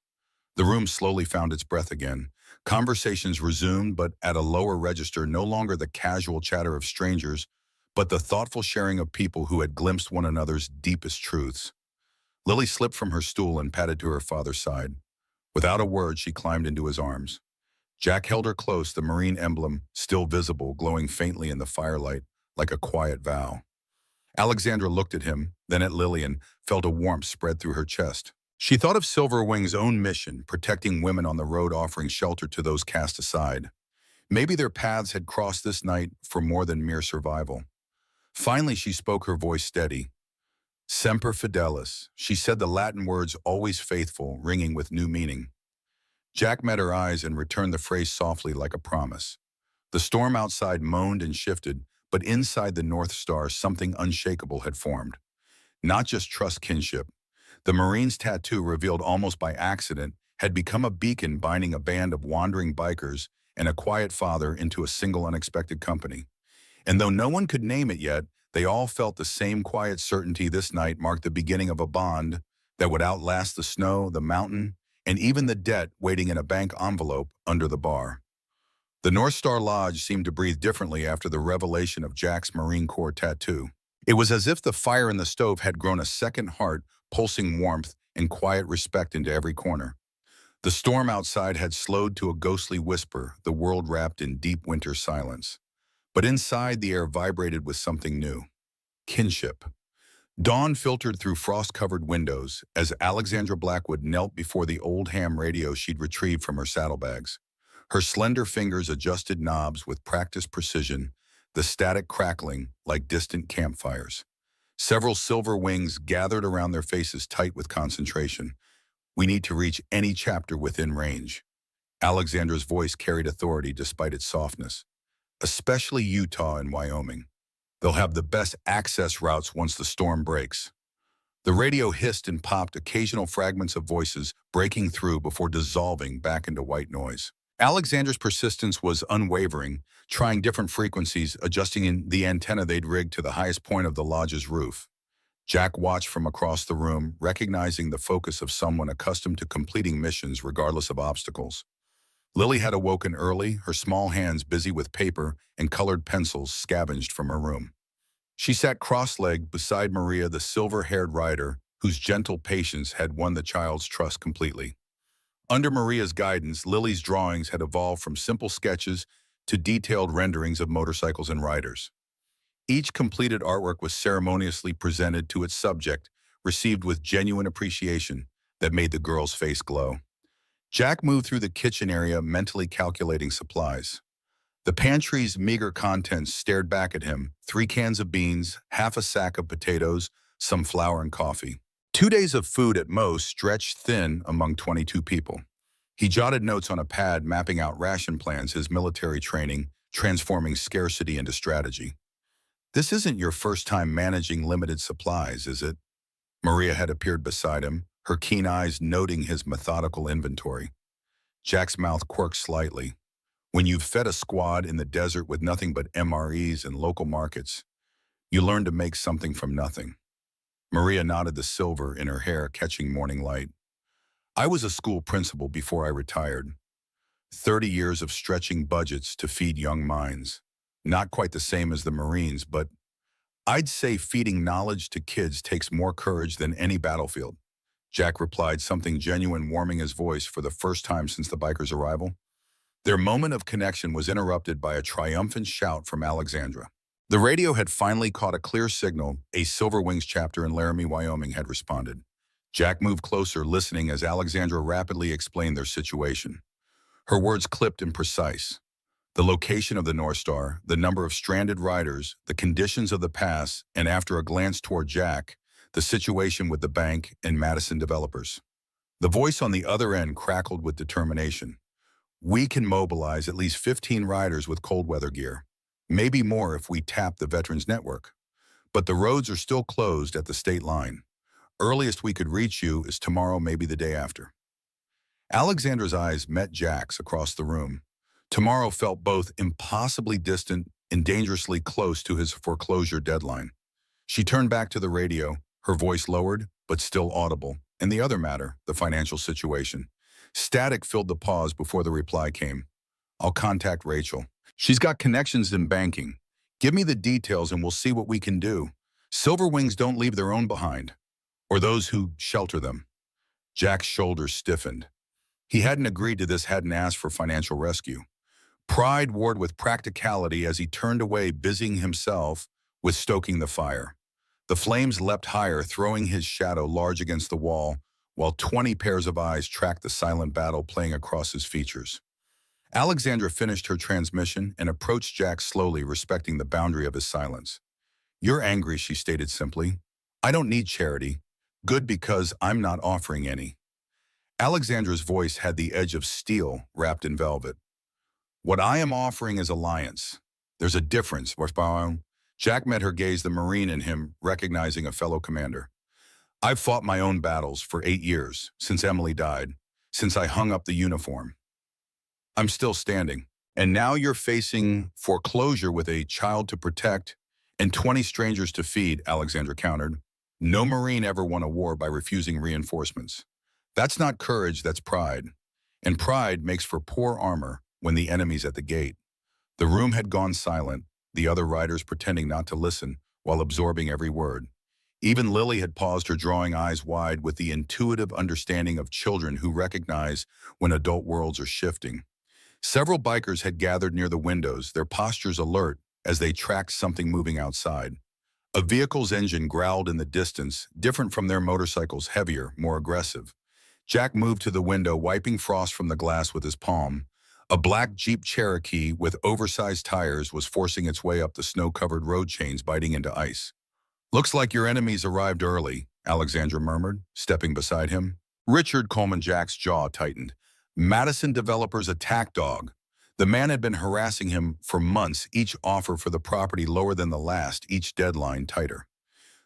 [SPEAKER 1] The room slowly found its breath again. Conversations resumed, but at a lower register, no longer the casual chatter of strangers, but the thoughtful sharing of people who had glimpsed one another's deepest truths. Lily slipped from her stool and padded to her father's side. Without a word, she climbed into his arms. Jack held her close, the Marine emblem still visible, glowing faintly in the firelight, like a quiet vow. Alexandra looked at him, then at Lily, and felt a warmth spread through her chest. She thought of Silverwing's own mission, protecting women on the road, offering shelter to those cast aside. Maybe their paths had crossed this night for more than mere survival. Finally, she spoke, her voice steady. Semper Fidelis. She said the Latin words always faithful, ringing with new meaning. Jack met her eyes and returned the phrase softly, like a promise. The storm outside moaned and shifted, but inside the North Star something unshakable had formed. Not just trust, kinship. The Marine's tattoo, revealed almost by accident, had become a beacon binding a band of wandering bikers and a quiet father into a single unexpected company. And though no one could name it yet, they all felt the same quiet certainty. This night marked the beginning of a bond that would outlast the snow, the mountain, and even the debt waiting in a bank envelope under the bar. The North Star Lodge seemed to breathe differently after the revelation of Jack's Marine Corps tattoo. It was as if the fire in the stove had grown a second heart, pulsing warmth and quiet respect into every corner. The storm outside had slowed to a ghostly whisper, the world wrapped in deep winter silence. But inside, the air vibrated with something new. kinship. Dawn filtered through frost-covered windows as Alexandra Blackwood knelt before the old ham radio she'd retrieved from her saddlebags. Her slender fingers adjusted knobs with practiced precision, the static crackling like distant campfires. Several silver wings gathered around their faces tight with concentration. We need to reach any chapter within range. Alexandra's voice carried authority despite its softness. Especially Utah and Wyoming. They'll have the best access routes once the storm breaks. The radio hissed and popped, occasional fragments of voices breaking through before dissolving back into white noise. Alexander's persistence was unwavering, trying different frequencies, adjusting in the antenna they'd rigged to the highest point of the lodge's roof. Jack watched from across the room, recognizing the focus of someone accustomed to completing missions regardless of obstacles. Lily had awoken early, her small hands busy with paper and colored pencils scavenged from her room. She sat cross-legged beside Maria, the silver-haired rider, whose gentle patience had won the child's trust completely. Under Maria's guidance, Lily's drawings had evolved from simple sketches to detailed renderings of motorcycles and riders. Each completed artwork was ceremoniously presented to its subject, received with genuine appreciation that made the girl's face glow. Jack moved through the kitchen area, mentally calculating supplies. The pantry's meager contents stared back at him: 3 cans of beans, half a sack of potatoes, some flour and coffee. 2 days of food at most, stretched thin among 22 people. He jotted notes on a pad, mapping out ration plans, his military training, transforming scarcity into strategy. "This isn't your first time managing limited supplies, is it?" Maria had appeared beside him, her keen eyes noting his methodical inventory. Jack's mouth quirked slightly. When you've fed a squad in the desert with nothing but MREs and local markets, you learn to make something from nothing. Maria nodded, the silver in her hair catching morning light. "I was a school principal before I retired. 30 years of stretching budgets to feed young minds. Not quite the same as the Marines, but I'd say feeding knowledge to kids takes more courage than any battlefield." Jack replied, something genuine warming his voice for the first time since the bikers' arrival. Their moment of connection was interrupted by a triumphant shout from Alexandra. The radio had finally caught a clear signal. A Silver Wings chapter in Laramie, Wyoming had responded. Jack moved closer, listening as Alexandra rapidly explained their situation. Her words clipped and precise. The location of the North Star, the number of stranded riders, the conditions of the pass, and after a glance toward Jack, the situation with the bank and Madison developers. The voice on the other end crackled with determination. "We can mobilize at least 15 riders with cold weather gear. Maybe more if we tap the Veterans Network. But the roads are still closed at the state line. Earliest we could reach you is tomorrow, maybe the day after." Alexandra's eyes met Jack's across the room. Tomorrow felt both impossibly distant and dangerously close to his foreclosure deadline. She turned back to the radio, her voice lowered, but still audible. And the other matter, the financial situation. Static filled the pause before the reply came. "I'll contact Rachel. She's got connections in banking. Give me the details and we'll see what we can do. Silver Wings don't leave their own behind, or those who shelter them." Jack's shoulders stiffened. He hadn't agreed to this, hadn't asked for financial rescue. Pride warred with practicality as he turned away, busying himself with stoking the fire. The flames leapt higher, throwing his shadow large against the wall, while 20 pairs of eyes tracked the silent battle playing across his features. Alexandra finished her transmission and approached Jack slowly, respecting the boundary of his silence. "You're angry," she stated simply. "I don't need charity. Good, because I'm not offering any." Alexandra's voice had the edge of steel wrapped in velvet. "What I am offering is alliance. There's a difference." Jack met her gaze, the Marine in him recognizing a fellow commander. "I've fought my own battles for 8 years, since Emily died, since I hung up the uniform. I'm still standing. And now you're facing foreclosure with a child to protect and 20 strangers to feed," Alexandra countered. "No Marine ever won a war by refusing reinforcements. That's not courage, that's pride. And pride makes for poor armor when the enemy's at the gate." The room had gone silent, the other riders pretending not to listen while absorbing every word. Even Lily had paused, her drawing eyes wide with the intuitive understanding of children who recognize when adult worlds are shifting. Several bikers had gathered near the windows, their postures alert as they tracked something moving outside. A vehicle's engine growled in the distance, different from their motorcycle's, heavier, more aggressive. Jack moved to the window, wiping frost from the glass with his palm. A black Jeep Cherokee with oversized tires was forcing its way up the snow-covered road chains, biting into ice. "Looks like your enemies arrived early," Alexandra murmured, stepping beside him. Richard Coleman. Jack's jaw tightened. Madison Developers' attack dog. The man had been harassing him for months, each offer for the property lower than the last, each deadline tighter.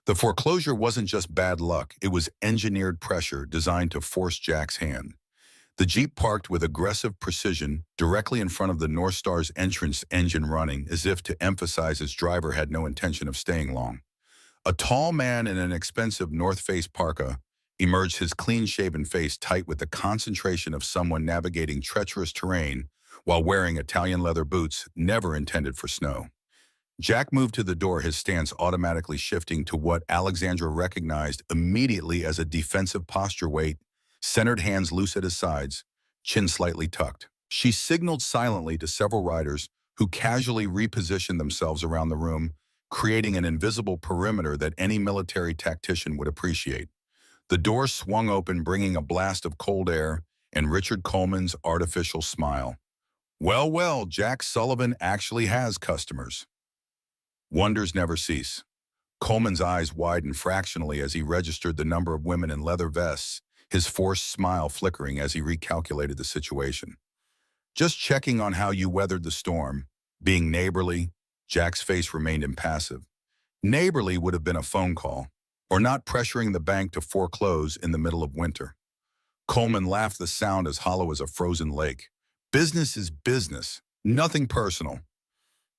[SPEAKER 1] The foreclosure wasn't just bad luck, it was engineered pressure designed to force Jack's hand. The Jeep parked with aggressive precision directly in front of the North Star's entrance, engine running, as if to emphasize its driver had no intention of staying long. A tall man in an expensive North Face parka emerged, his clean-shaven face tight with the concentration of someone navigating treacherous terrain while wearing Italian leather boots never intended for snow. Jack moved to the door, his stance automatically shifting to what Alexandra recognized immediately as a defensive posture, weight, centered hands loose at his sides, chin slightly tucked. She signaled silently to several riders who casually repositioned themselves around the room, creating an invisible perimeter that any military tactician would appreciate. The door swung open, bringing a blast of cold air and Richard Coleman's artificial smile. "Well, well, Jack Sullivan actually has customers." Wonders never cease. Coleman's eyes widened fractionally as he registered the number of women in leather vests, his forced smile flickering as he recalculated the situation. "Just checking on how you weathered the storm." Being neighborly, Jack's face remained impassive. Neighborly would have been a phone call, or not pressuring the bank to foreclose in the middle of winter. Coleman laughed, the sound as hollow as a frozen lake. "Business is business, nothing personal."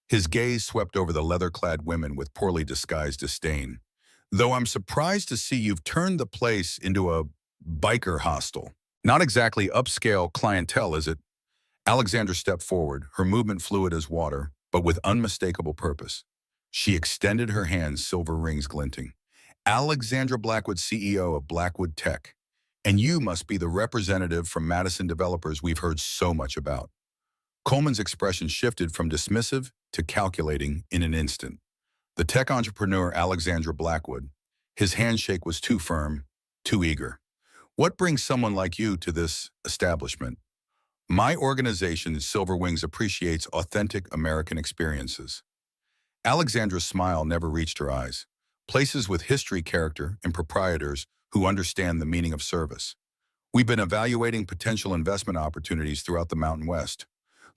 [SPEAKER 1] His gaze swept over the leather-clad women with poorly disguised disdain. "Though I'm surprised to see you've turned the place into a biker hostel. Not exactly upscale clientele, is it?" Alexandra stepped forward, her movement fluid as water, but with unmistakable purpose. She extended her hands, silver rings glinting. "Alexandra Blackwood, CEO of Blackwood Tech. And you must be the representative from Madison Developers we've heard so much about." Coleman's expression shifted from dismissive to calculating in an instant. The tech entrepreneur Alexandra Blackwood. His handshake was too firm, too eager. "What brings someone like you to this establishment?" "My organization, Silver Wings, appreciates authentic American experiences." Alexandra's smile never reached her eyes. "Places with history, character, and proprietors who understand the meaning of service. We've been evaluating potential investment opportunities throughout the Mountain West.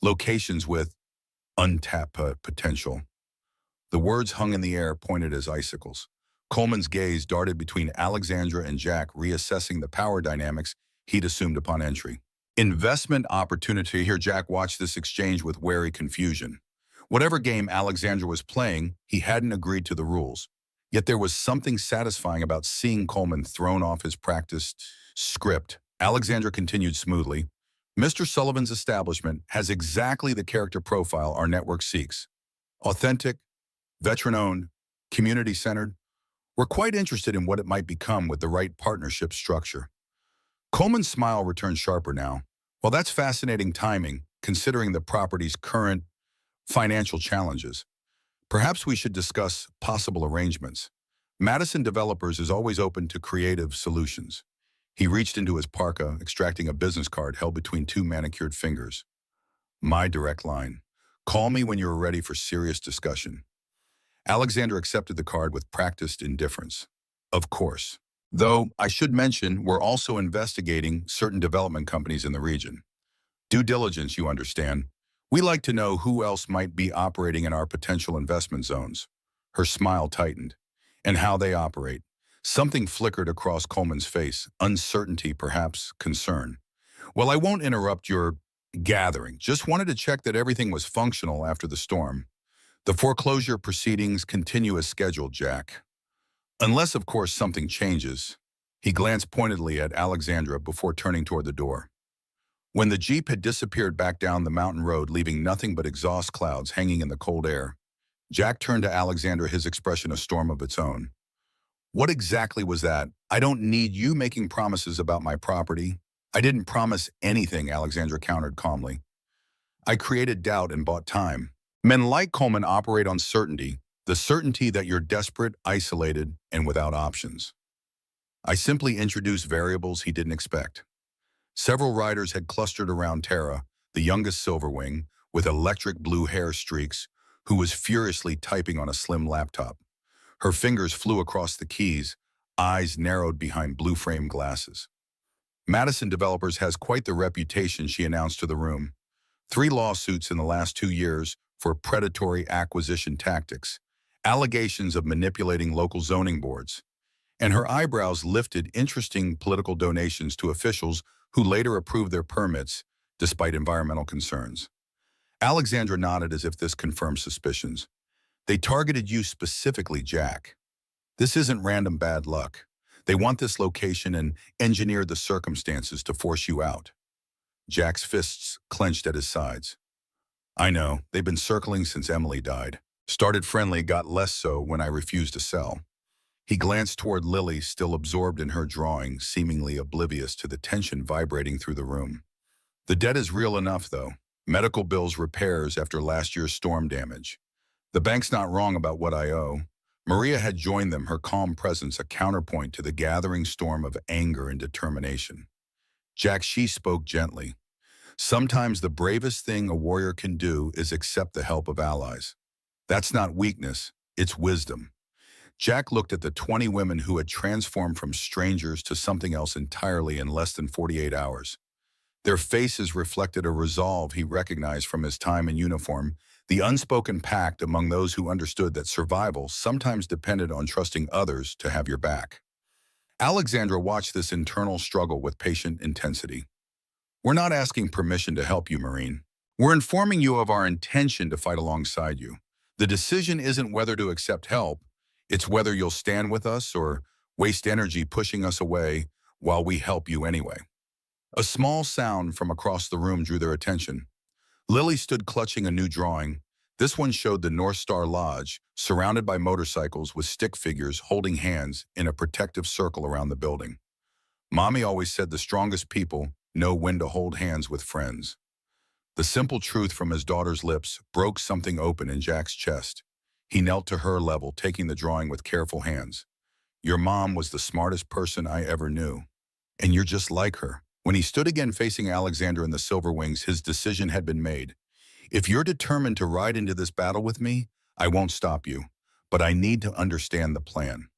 [SPEAKER 1] Locations with untapped potential." The words hung in the air, pointed as icicles. Coleman's gaze darted between Alexandra and Jack, reassessing the power dynamics he'd assumed upon entry. "Investment opportunity here." Jack watched this exchange with wary confusion. Whatever game Alexandra was playing, he hadn't agreed to the rules. Yet there was something satisfying about seeing Coleman thrown off his practiced script. Alexandra continued smoothly. "Mr. Sullivan's establishment has exactly the character profile our network seeks. Authentic, veteran-owned, community-centered. We're quite interested in what it might become with the right partnership structure." Coleman's smile returned sharper now. "Well, that's fascinating timing, considering the property's current financial challenges. Perhaps we should discuss possible arrangements. Madison Developers is always open to creative solutions." He reached into his parka, extracting a business card held between two manicured fingers. "My direct line. Call me when you're ready for serious discussion." Alexander accepted the card with practiced indifference. "Of course. Though, I should mention, we're also investigating certain development companies in the region. Due diligence, you understand. We like to know who else might be operating in our potential investment zones." Her smile tightened. "And how they operate." Something flickered across Coleman's face, uncertainty, perhaps concern. "Well, I won't interrupt your gathering. Just wanted to check that everything was functional after the storm. The foreclosure proceedings continue as scheduled, Jack. Unless, of course, something changes." He glanced pointedly at Alexandra before turning toward the door. When the Jeep had disappeared back down the mountain road, leaving nothing but exhaust clouds hanging in the cold air, Jack turned to Alexandra, his expression a storm of its own. "What exactly was that? I don't need you making promises about my property." "I didn't promise anything," Alexandra countered calmly. "I created doubt and bought time. Men like Coleman operate on certainty, The certainty that you're desperate, isolated, and without options. I simply introduced variables he didn't expect. Several riders had clustered around Tara, the youngest Silverwing, with electric blue hair streaks, who was furiously typing on a slim laptop. Her fingers flew across the keys, eyes narrowed behind blue frame glasses. Madison Developers has quite the reputation, she announced to the room. 3 lawsuits in the last 2 years for predatory acquisition tactics, allegations of manipulating local zoning boards, and her eyebrows lifted interesting political donations to officials who later approved their permits despite environmental concerns. Alexandra nodded as if this confirmed suspicions. They targeted you specifically, Jack. This isn't random bad luck. They want this location and engineered the circumstances to force you out. Jack's fists clenched at his sides. I know, they've been circling since Emily died. Started friendly, got less so when I refused to sell. He glanced toward Lily, still absorbed in her drawing, seemingly oblivious to the tension vibrating through the room. The debt is real enough, though. Medical bills, repairs after last year's storm damage. The bank's not wrong about what I owe. Maria had joined them, her calm presence a counterpoint to the gathering storm of anger and determination. Jack, she spoke gently. Sometimes the bravest thing a warrior can do is accept the help of allies. That's not weakness, it's wisdom. Jack looked at the 20 women who had transformed from strangers to something else entirely in less than 48 hours. Their faces reflected a resolve he recognized from his time in uniform, the unspoken pact among those who understood that survival sometimes depended on trusting others to have your back. Alexandra watched this internal struggle with patient intensity. We're not asking permission to help you, Marine. We're informing you of our intention to fight alongside you. The decision isn't whether to accept help, it's whether you'll stand with us or waste energy pushing us away while we help you anyway. A small sound from across the room drew their attention. Lily stood clutching a new drawing. This one showed the North Star Lodge, surrounded by motorcycles with stick figures holding hands in a protective circle around the building. Mommy always said the strongest people know when to hold hands with friends. The simple truth from his daughter's lips broke something open in Jack's chest. He knelt to her level, taking the drawing with careful hands. Your mom was the smartest person I ever knew. And you're just like her. When he stood again facing Alexander and the Silverwings, his decision had been made. If you're determined to ride into this battle with me, I won't stop you. But I need to understand the plan.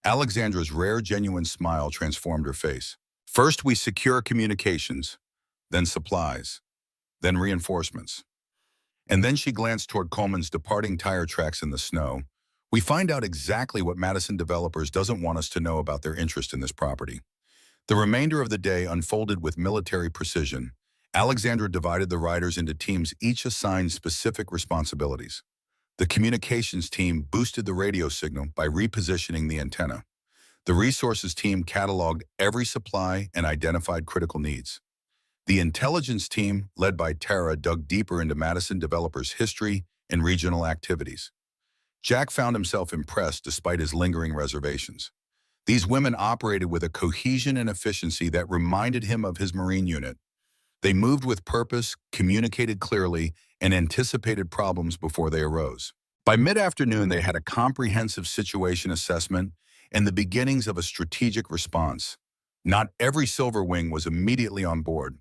[SPEAKER 1] Alexandra's rare, genuine smile transformed her face. First, we secure communications, then supplies, then reinforcements. And then she glanced toward Coleman's departing tire tracks in the snow. We find out exactly what Madison Developers doesn't want us to know about their interest in this property. The remainder of the day unfolded with military precision. Alexandra divided the riders into teams, each assigned specific responsibilities. The communications team boosted the radio signal by repositioning the antenna. The resources team cataloged every supply and identified critical needs. The intelligence team, led by Tara, dug deeper into Madison Developers' history and regional activities. Jack found himself impressed despite his lingering reservations. These women operated with a cohesion and efficiency that reminded him of his Marine unit. They moved with purpose, communicated clearly, and anticipated problems before they arose. By mid-afternoon, they had a comprehensive situation assessment and the beginnings of a strategic response. Not every Silverwing was immediately on board.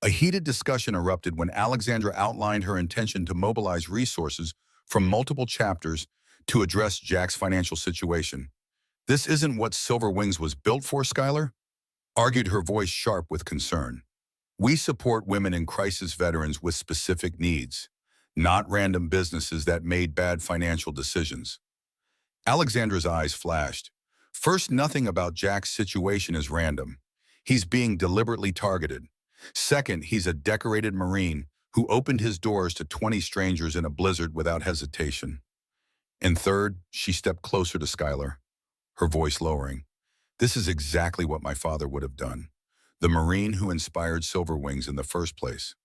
[SPEAKER 1] A heated discussion erupted when Alexandra outlined her intention to mobilize resources from multiple chapters to address Jack's financial situation. This isn't what Silverwings was built for, Skylar? Argued, her voice sharp with concern. We support women and crisis veterans with specific needs, not random businesses that made bad financial decisions. Alexandra's eyes flashed. First, nothing about Jack's situation is random. He's being deliberately targeted. Second, he's a decorated Marine who opened his doors to 20 strangers in a blizzard without hesitation. And third, she stepped closer to Skylar, her voice lowering. This is exactly what my father would have done. The Marine who inspired Silverwings in the first place.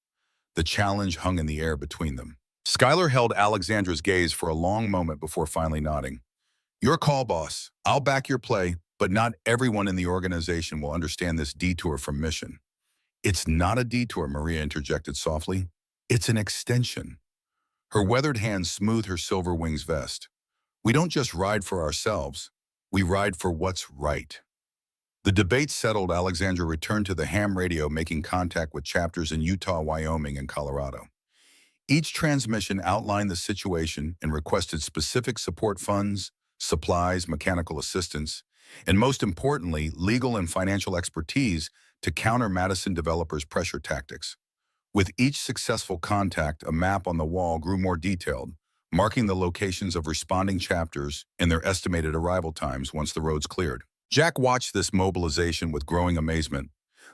[SPEAKER 1] The challenge hung in the air between them. Skylar held Alexandra's gaze for a long moment before finally nodding. Your call, boss. I'll back your play, but not everyone in the organization will understand this detour from mission. It's not a detour, Maria interjected softly. It's an extension. Her weathered hand smoothed her Silverwings vest. We don't just ride for ourselves, we ride for what's right. The debate settled, Alexandra returned to the ham radio, making contact with chapters in Utah, Wyoming, and Colorado. Each transmission outlined the situation and requested specific support funds, supplies, mechanical assistance, and most importantly, legal and financial expertise to counter Madison developers' pressure tactics. With each successful contact, a map on the wall grew more detailed, marking the locations of responding chapters and their estimated arrival times once the roads cleared. Jack watched this mobilization with growing amazement,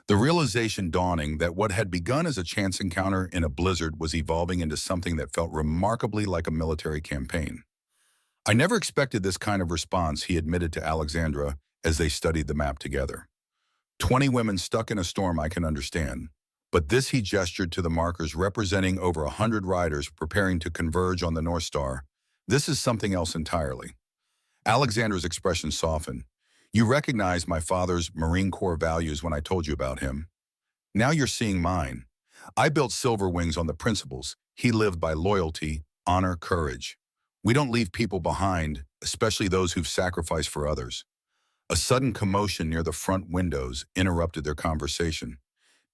[SPEAKER 1] the realization dawning that what had begun as a chance encounter in a blizzard was evolving into something that felt remarkably like a military campaign. "I never expected this kind of response," he admitted to Alexandra as they studied the map together. 20 women stuck in a storm, I can understand. But this, he gestured to the markers representing over 100 riders preparing to converge on the North Star. "This is something else entirely." Alexandra's expression softened. "You recognized my father's Marine Corps values when I told you about him. Now you're seeing mine. I built Silver Wings on the principles he lived by: loyalty, honor, courage. We don't leave people behind, especially those who've sacrificed for others." A sudden commotion near the front windows interrupted their conversation.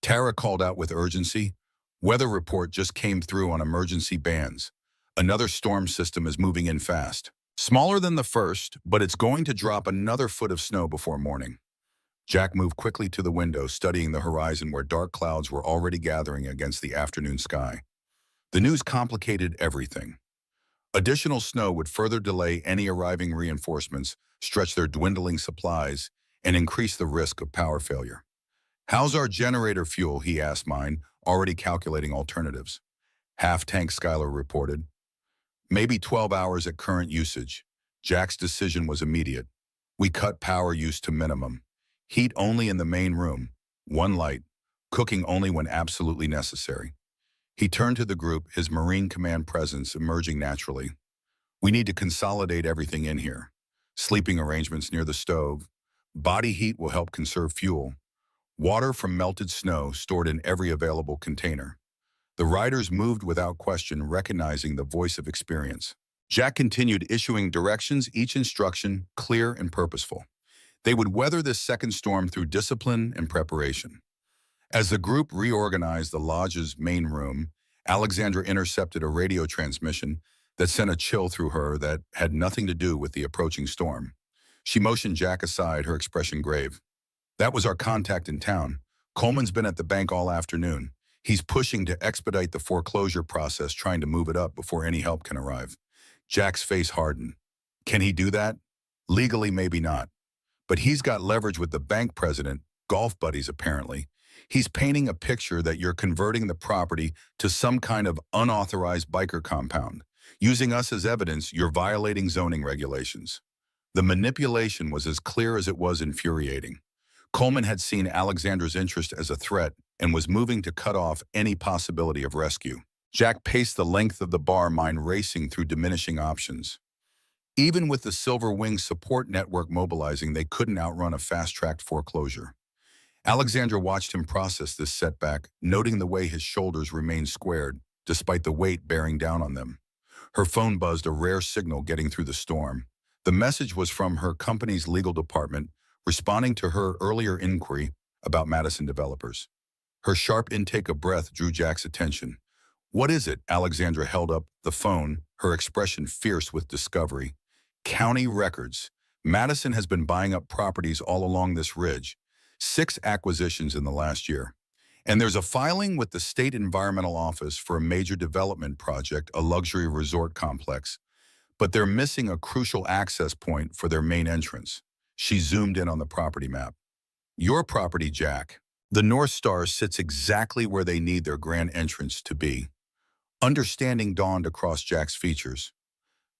[SPEAKER 1] Tara called out with urgency. "Weather report just came through on emergency bands. Another storm system is moving in fast. Smaller than the first, but it's going to drop another foot of snow before morning." Jack moved quickly to the window, studying the horizon where dark clouds were already gathering against the afternoon sky. The news complicated everything. Additional snow would further delay any arriving reinforcements, stretch their dwindling supplies, and increase the risk of power failure. "How's our generator fuel?" he asked mine, already calculating alternatives. "Half tank," Skylar reported. "Maybe 12 hours at current usage." Jack's decision was immediate. "We cut power use to minimum. Heat only in the main room, one light, cooking only when absolutely necessary." He turned to the group, his Marine Command presence emerging naturally. "We need to consolidate everything in here. Sleeping arrangements near the stove. Body heat will help conserve fuel. Water from melted snow stored in every available container." The riders moved without question, recognizing the voice of experience. Jack continued issuing directions, each instruction clear and purposeful. They would weather this second storm through discipline and preparation. As the group reorganized the lodge's main room, Alexandra intercepted a radio transmission that sent a chill through her that had nothing to do with the approaching storm. She motioned Jack aside, her expression grave. "That was our contact in town. Coleman's been at the bank all afternoon. He's pushing to expedite the foreclosure process, trying to move it up before any help can arrive." Jack's face hardened. "Can he do that?" "Legally, maybe not. But he's got leverage with the bank president, golf buddies apparently. He's painting a picture that you're converting the property to some kind of unauthorized biker compound. Using us as evidence, you're violating zoning regulations." The manipulation was as clear as it was infuriating. Coleman had seen Alexandra's interest as a threat and was moving to cut off any possibility of rescue. Jack paced the length of the bar, mind racing through diminishing options. Even with the Silver Wings support network mobilizing, they couldn't outrun a fast-tracked foreclosure. Alexandra watched him process this setback, noting the way his shoulders remained squared, despite the weight bearing down on them. Her phone buzzed, a rare signal getting through the storm. The message was from her company's legal department, responding to her earlier inquiry about Madison developers. Her sharp intake of breath drew Jack's attention. "What is it?" Alexandra held up the phone, her expression fierce with discovery. "County records. Madison has been buying up properties all along this ridge. 6 acquisitions in the last year. And there's a filing with the State Environmental Office for a major development project, a luxury resort complex. But they're missing a crucial access point for their main entrance." She zoomed in on the property map. "Your property, Jack. The North Star sits exactly where they need their grand entrance to be." Understanding dawned across Jack's features.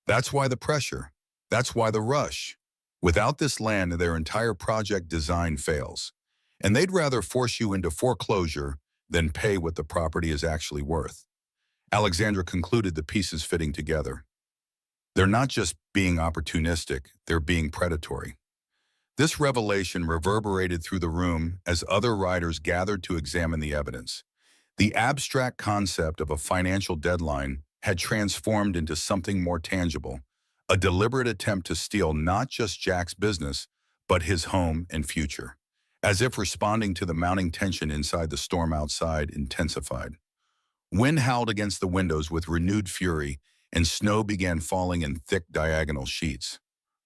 [SPEAKER 1] "That's why the pressure. That's why the rush. Without this land, their entire project design fails. And they'd rather force you into foreclosure than pay what the property is actually worth." Alexandra concluded, the pieces fitting together. "They're not just being opportunistic, they're being predatory." This revelation reverberated through the room as other riders gathered to examine the evidence. The abstract concept of a financial deadline had transformed into something more tangible, a deliberate attempt to steal not just Jack's business, but his home and future. As if responding to the mounting tension inside, the storm outside intensified. Wind howled against the windows with renewed fury, and snow began falling in thick diagonal sheets.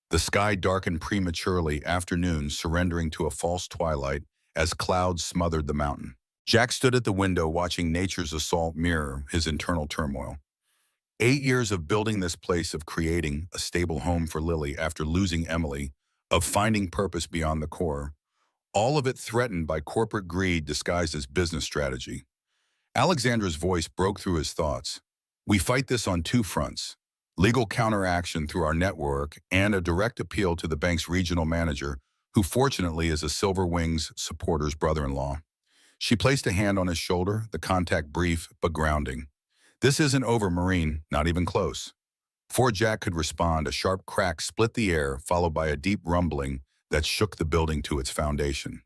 [SPEAKER 1] The sky darkened prematurely, afternoon surrendering to a false twilight as clouds smothered the mountain. Jack stood at the window watching nature's assault mirror his internal turmoil. 8 years of building this place, of creating a stable home for Lily after losing Emily, of finding purpose beyond the core, all of it threatened by corporate greed disguised as business strategy. Alexandra's voice broke through his thoughts. We fight this on two fronts: legal counteraction through our network and a direct appeal to the bank's regional manager, who fortunately is a Silver Wings supporter's brother-in-law. She placed a hand on his shoulder, the contact brief but grounding. This isn't over, Marine, not even close. Before Jack could respond, a sharp crack split the air, followed by a deep rumbling that shook the building to its foundation.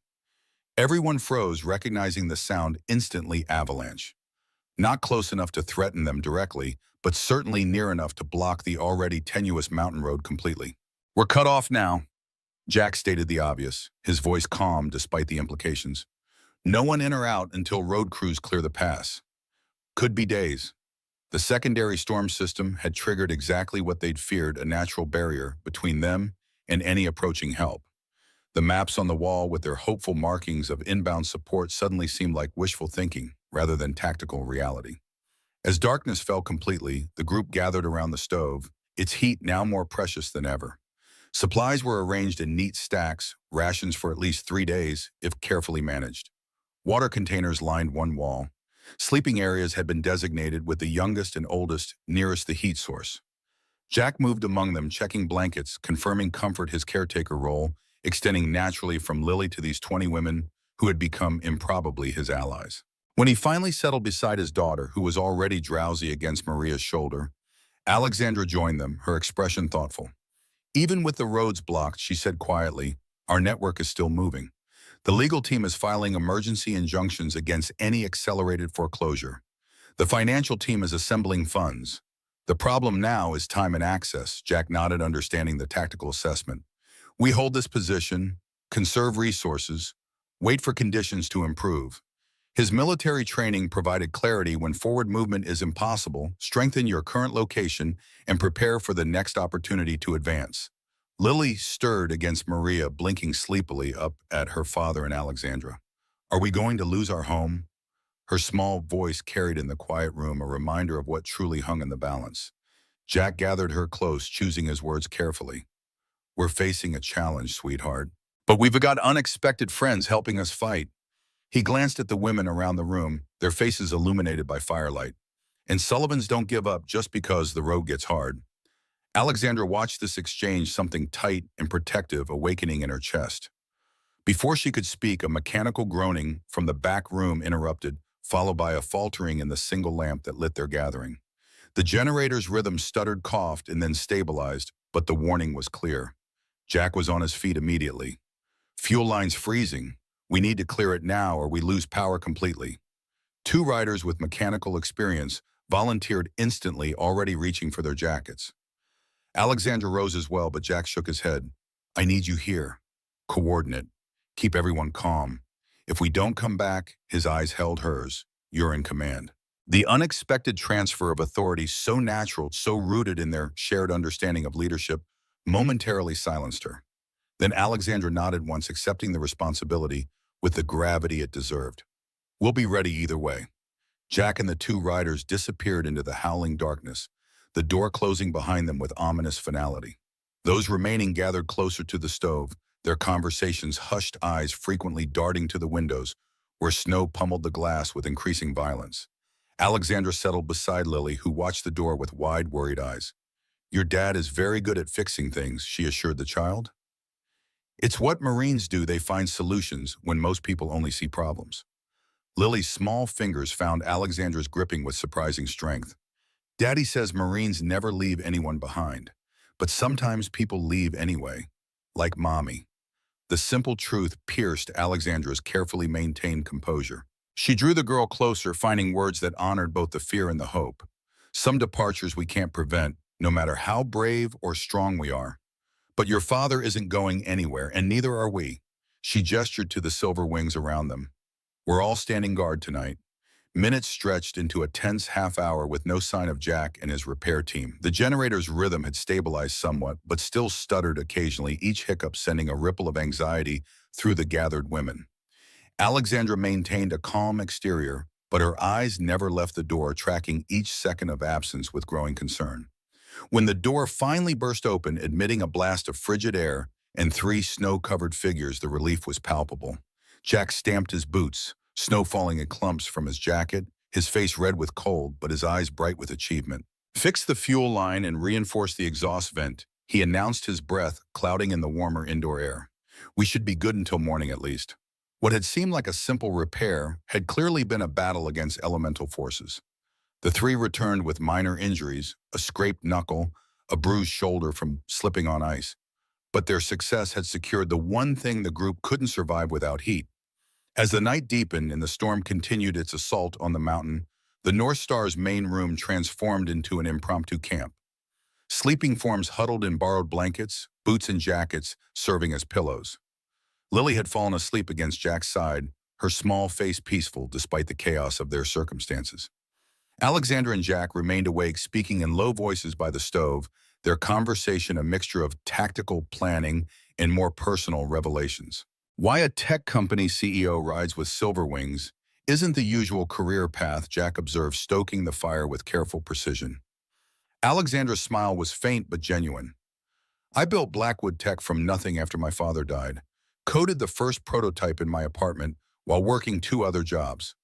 [SPEAKER 1] Everyone froze, recognizing the sound instantly: avalanche. Not close enough to threaten them directly, but certainly near enough to block the already tenuous mountain road completely. We're cut off now, Jack stated the obvious, his voice calm despite the implications. No one in or out until road crews clear the pass. Could be days. The secondary storm system had triggered exactly what they'd feared: a natural barrier between them and any approaching help. The maps on the wall, with their hopeful markings of inbound support, suddenly seemed like wishful thinking rather than tactical reality. As darkness fell completely, the group gathered around the stove, its heat now more precious than ever. Supplies were arranged in neat stacks, rations for at least 3 days, if carefully managed. Water containers lined one wall. Sleeping areas had been designated, with the youngest and oldest nearest the heat source. Jack moved among them, checking blankets, confirming comfort, his caretaker role extending naturally from Lily to these 20 women who had become improbably his allies. When he finally settled beside his daughter, who was already drowsy against Maria's shoulder, Alexandra joined them, her expression thoughtful. Even with the roads blocked, she said quietly, our network is still moving. The legal team is filing emergency injunctions against any accelerated foreclosure. The financial team is assembling funds. The problem now is time and access, Jack nodded, understanding the tactical assessment. We hold this position, conserve resources, wait for conditions to improve. His military training provided clarity: when forward movement is impossible, strengthen your current location and prepare for the next opportunity to advance. Lily stirred against Maria, blinking sleepily up at her father and Alexandra. Are we going to lose our home? Her small voice carried in the quiet room a reminder of what truly hung in the balance. Jack gathered her close, choosing his words carefully. We're facing a challenge, sweetheart, but we've got unexpected friends helping us fight. He glanced at the women around the room, their faces illuminated by firelight. And Sullivans don't give up just because the road gets hard. Alexandra watched this exchange, something tight and protective awakening in her chest. Before she could speak, a mechanical groaning from the back room interrupted, followed by a faltering in the single lamp that lit their gathering. The generator's rhythm stuttered, coughed, and then stabilized, but the warning was clear. Jack was on his feet immediately. Fuel line's freezing. We need to clear it now or we lose power completely. 2 riders with mechanical experience volunteered instantly, already reaching for their jackets. Alexandra rose as well, but Jack shook his head. I need you here. Coordinate. Keep everyone calm. If we don't come back, his eyes held hers. You're in command. The unexpected transfer of authority, so natural, so rooted in their shared understanding of leadership, momentarily silenced her. Then Alexandra nodded once, accepting the responsibility with the gravity it deserved. We'll be ready either way. Jack and the 2 riders disappeared into the howling darkness, the door closing behind them with ominous finality. Those remaining gathered closer to the stove, their conversations hushed, eyes frequently darting to the windows, where snow pummeled the glass with increasing violence. Alexandra settled beside Lily, who watched the door with wide, worried eyes. Your dad is very good at fixing things, she assured the child. It's what Marines do. They find solutions when most people only see problems. Lily's small fingers found Alexandra's gripping with surprising strength. Daddy says Marines never leave anyone behind, but sometimes people leave anyway, like Mommy. The simple truth pierced Alexandra's carefully maintained composure. She drew the girl closer, finding words that honored both the fear and the hope. Some departures we can't prevent, no matter how brave or strong we are. But your father isn't going anywhere, and neither are we. She gestured to the silver wings around them. We're all standing guard tonight. Minutes stretched into a tense half hour with no sign of Jack and his repair team. The generator's rhythm had stabilized somewhat, but still stuttered occasionally, each hiccup sending a ripple of anxiety through the gathered women. Alexandra maintained a calm exterior, but her eyes never left the door, tracking each second of absence with growing concern. When the door finally burst open, admitting a blast of frigid air and three snow-covered figures, the relief was palpable. Jack stamped his boots, snow falling in clumps from his jacket, his face red with cold, but his eyes bright with achievement. Fix the fuel line and reinforce the exhaust vent, he announced, his breath clouding in the warmer indoor air. We should be good until morning at least. What had seemed like a simple repair had clearly been a battle against elemental forces. The three returned with minor injuries, a scraped knuckle, a bruised shoulder from slipping on ice. But their success had secured the one thing the group couldn't survive without: heat. As the night deepened and the storm continued its assault on the mountain, the North Star's main room transformed into an impromptu camp. Sleeping forms huddled in borrowed blankets, boots and jackets serving as pillows. Lily had fallen asleep against Jack's side, her small face peaceful despite the chaos of their circumstances. Alexandra and Jack remained awake, speaking in low voices by the stove, their conversation a mixture of tactical planning and more personal revelations. Why a tech company CEO rides with silver wings isn't the usual career path, Jack observed, stoking the fire with careful precision. Alexandra's smile was faint but genuine. I built Blackwood Tech from nothing after my father died, coded the first prototype in my apartment while working two other jobs.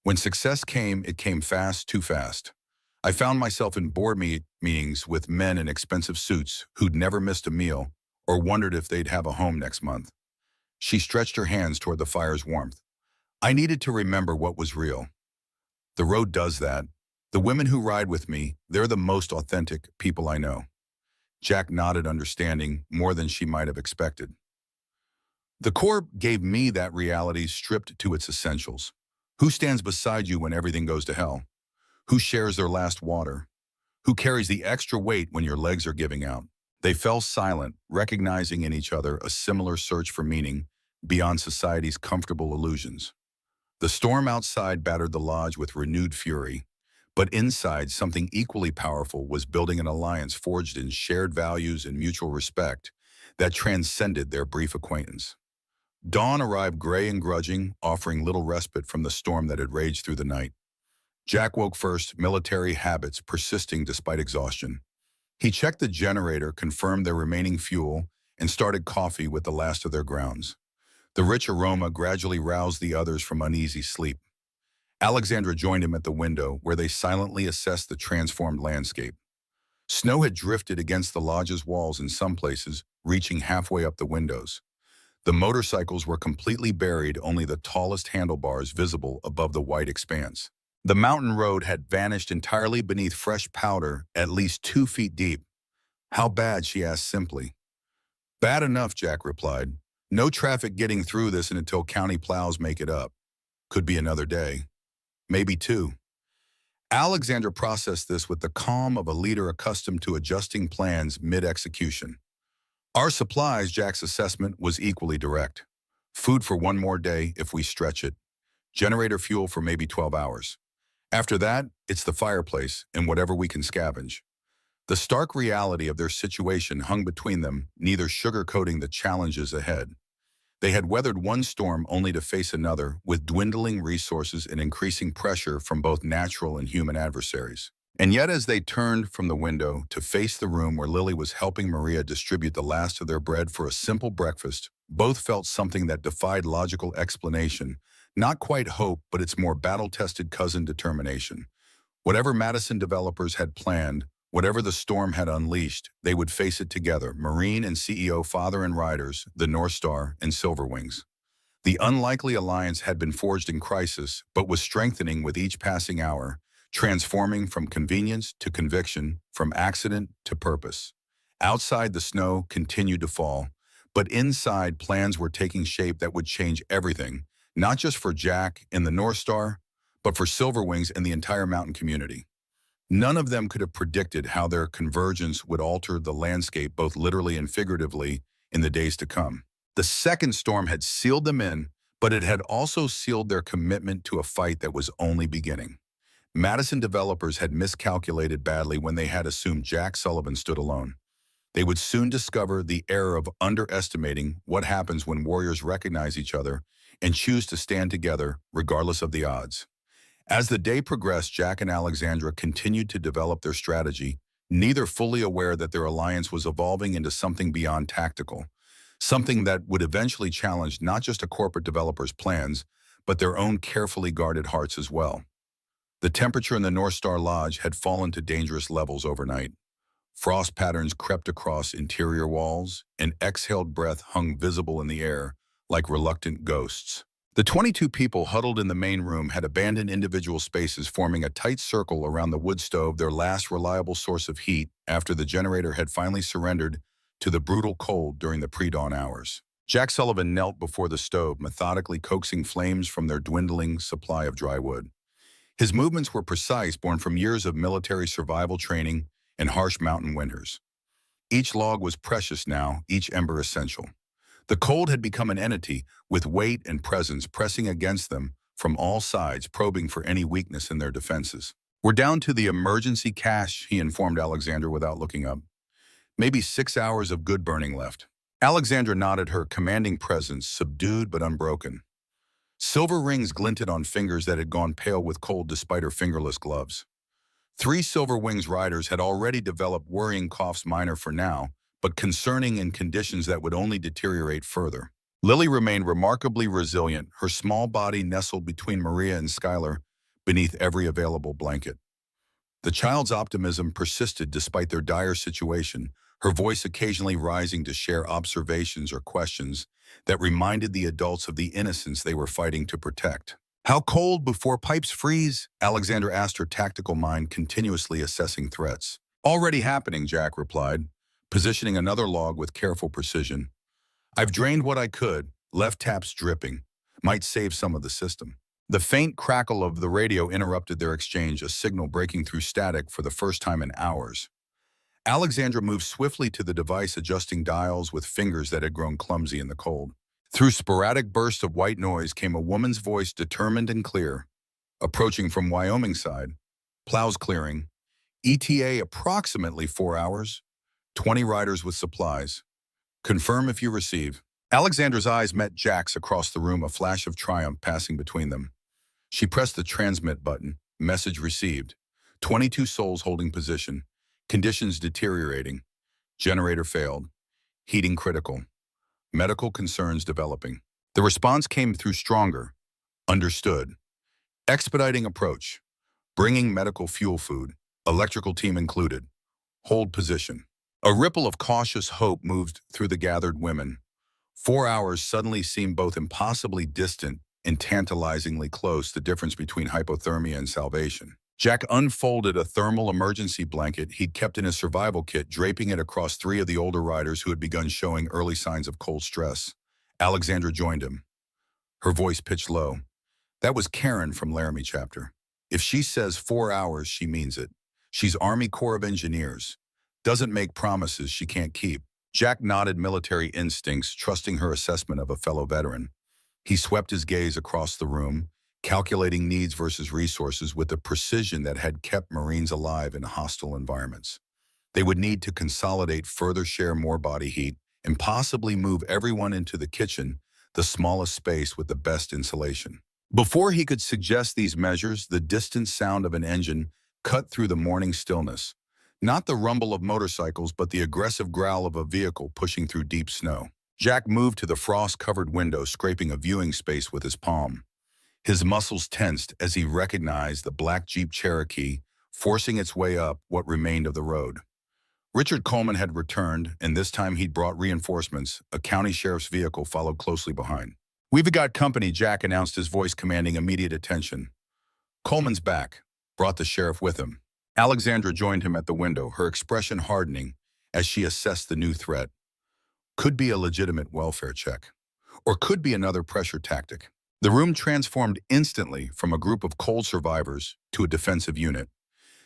[SPEAKER 1] When success came, it came fast, too fast. I found myself in board meetings with men in expensive suits who'd never missed a meal or wondered if they'd have a home next month. She stretched her hands toward the fire's warmth. I needed to remember what was real. The road does that. The women who ride with me, they're the most authentic people I know. Jack nodded, understanding more than she might have expected. The Corps gave me that reality stripped to its essentials. Who stands beside you when everything goes to hell? Who shares their last water? Who carries the extra weight when your legs are giving out? They fell silent, recognizing in each other a similar search for meaning beyond society's comfortable illusions. The storm outside battered the lodge with renewed fury, but inside something equally powerful was building, an alliance forged in shared values and mutual respect that transcended their brief acquaintance. Dawn arrived gray and grudging, offering little respite from the storm that had raged through the night. Jack woke first, military habits persisting despite exhaustion. He checked the generator, confirmed their remaining fuel, and started coffee with the last of their grounds. The rich aroma gradually roused the others from uneasy sleep. Alexandra joined him at the window, where they silently assessed the transformed landscape. Snow had drifted against the lodge's walls in some places, reaching halfway up the windows. The motorcycles were completely buried, only the tallest handlebars visible above the white expanse. The mountain road had vanished entirely beneath fresh powder, at least 2 feet deep. How bad, she asked simply. Bad enough, Jack replied. No traffic getting through this until county plows make it up. Could be another day. Maybe 2. Alexandra processed this with the calm of a leader accustomed to adjusting plans mid-execution. Our supplies, Jack's assessment was equally direct. Food for 1 more day if we stretch it. Generator fuel for maybe 12 hours. After that, it's the fireplace and whatever we can scavenge. The stark reality of their situation hung between them, neither sugarcoating the challenges ahead. They had weathered one storm only to face another, with dwindling resources and increasing pressure from both natural and human adversaries. And yet, as they turned from the window to face the room where Lily was helping Maria distribute the last of their bread for a simple breakfast, both felt something that defied logical explanation. Not quite hope, but its more battle-tested cousin, determination. Whatever Madison developers had planned, whatever the storm had unleashed, they would face it together, Marine and CEO, father and riders, the North Star and Silverwings. The unlikely alliance had been forged in crisis, but was strengthening with each passing hour, transforming from convenience to conviction, from accident to purpose. Outside, the snow continued to fall, but inside, plans were taking shape that would change everything, not just for Jack and the North Star, but for Silverwings and the entire mountain community. None of them could have predicted how their convergence would alter the landscape both literally and figuratively in the days to come. The second storm had sealed them in, but it had also sealed their commitment to a fight that was only beginning. Madison developers had miscalculated badly when they had assumed Jack Sullivan stood alone. They would soon discover the error of underestimating what happens when warriors recognize each other and choose to stand together regardless of the odds. As the day progressed, Jack and Alexandra continued to develop their strategy, neither fully aware that their alliance was evolving into something beyond tactical, something that would eventually challenge not just a corporate developer's plans, but their own carefully guarded hearts as well. The temperature in the North Star Lodge had fallen to dangerous levels overnight. Frost patterns crept across interior walls, and exhaled breath hung visible in the air like reluctant ghosts. The 22 people huddled in the main room had abandoned individual spaces, forming a tight circle around the wood stove, their last reliable source of heat after the generator had finally surrendered to the brutal cold during the pre-dawn hours. Jack Sullivan knelt before the stove, methodically coaxing flames from their dwindling supply of dry wood. His movements were precise, born from years of military survival training and harsh mountain winters. Each log was precious now, each ember essential. The cold had become an entity, with weight and presence pressing against them from all sides, probing for any weakness in their defenses. "We're down to the emergency cache," he informed Alexandra without looking up. "Maybe 6 hours of good burning left." Alexandra nodded, her commanding presence subdued but unbroken. Silver rings glinted on fingers that had gone pale with cold despite her fingerless gloves. 3 Silver Wings riders had already developed worrying coughs, minor for now, but concerning in conditions that would only deteriorate further. Lily remained remarkably resilient, her small body nestled between Maria and Skylar beneath every available blanket. The child's optimism persisted despite their dire situation, her voice occasionally rising to share observations or questions that reminded the adults of the innocence they were fighting to protect. "How cold before pipes freeze?" Alexandra asked, her tactical mind continuously assessing threats. "Already happening," Jack replied, positioning another log with careful precision. "I've drained what I could, left taps dripping. Might save some of the system." The faint crackle of the radio interrupted their exchange, a signal breaking through static for the first time in hours. Alexandra moved swiftly to the device, adjusting dials with fingers that had grown clumsy in the cold. Through sporadic bursts of white noise came a woman's voice, determined and clear. "Approaching from Wyoming side. Plows clearing. ETA approximately 4 hours. 20 riders with supplies. Confirm if you receive." Alexandra's eyes met Jack's across the room, a flash of triumph passing between them. She pressed the transmit button. Message received. 22 souls holding position. Conditions deteriorating. Generator failed. Heating critical. Medical concerns developing. The response came through stronger. Understood. Expediting approach. Bringing medical fuel food. Electrical team included. Hold position. A ripple of cautious hope moved through the gathered women. 4 hours suddenly seemed both impossibly distant and tantalizingly close, the difference between hypothermia and salvation. Jack unfolded a thermal emergency blanket he'd kept in his survival kit, draping it across 3 of the older riders who had begun showing early signs of cold stress. Alexandra joined him, her voice pitched low. "That was Karen from Laramie chapter. If she says 4 hours, she means it. She's Army Corps of Engineers. Doesn't make promises she can't keep." Jack nodded, military instincts, trusting her assessment of a fellow veteran. He swept his gaze across the room, calculating needs versus resources with a precision that had kept Marines alive in hostile environments. They would need to consolidate, further share more body heat, and possibly move everyone into the kitchen, the smallest space with the best insulation. Before he could suggest these measures, the distant sound of an engine cut through the morning stillness. Not the rumble of motorcycles, but the aggressive growl of a vehicle pushing through deep snow. Jack moved to the frost-covered window, scraping a viewing space with his palm. His muscles tensed as he recognized the black Jeep Cherokee forcing its way up what remained of the road. Richard Coleman had returned, and this time he'd brought reinforcements. A county sheriff's vehicle followed closely behind. "We've got company," Jack announced, his voice commanding immediate attention. "Coleman's back," brought the sheriff with him. Alexandra joined him at the window, her expression hardening as she assessed the new threat. Could be a legitimate welfare check, or could be another pressure tactic. The room transformed instantly from a group of cold survivors to a defensive unit.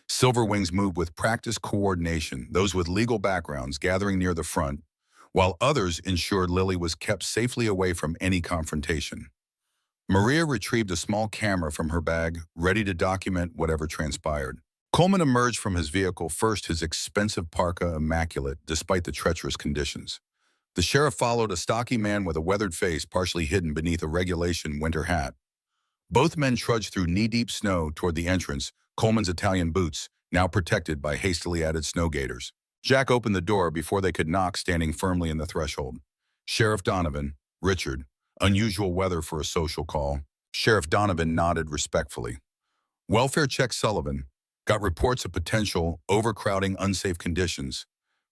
[SPEAKER 1] Silverwings moved with practiced coordination, those with legal backgrounds gathering near the front, while others ensured Lily was kept safely away from any confrontation. Maria retrieved a small camera from her bag, ready to document whatever transpired. Coleman emerged from his vehicle first, his expensive parka immaculate despite the treacherous conditions. The sheriff followed, a stocky man with a weathered face partially hidden beneath a regulation winter hat. Both men trudged through knee-deep snow toward the entrance, Coleman's Italian boots, now protected by hastily added snow gaiters. Jack opened the door before they could knock, standing firmly in the threshold. Sheriff Donovan, Richard. Unusual weather for a social call. Sheriff Donovan nodded respectfully. Welfare check Sullivan. Got reports of potential overcrowding, unsafe conditions.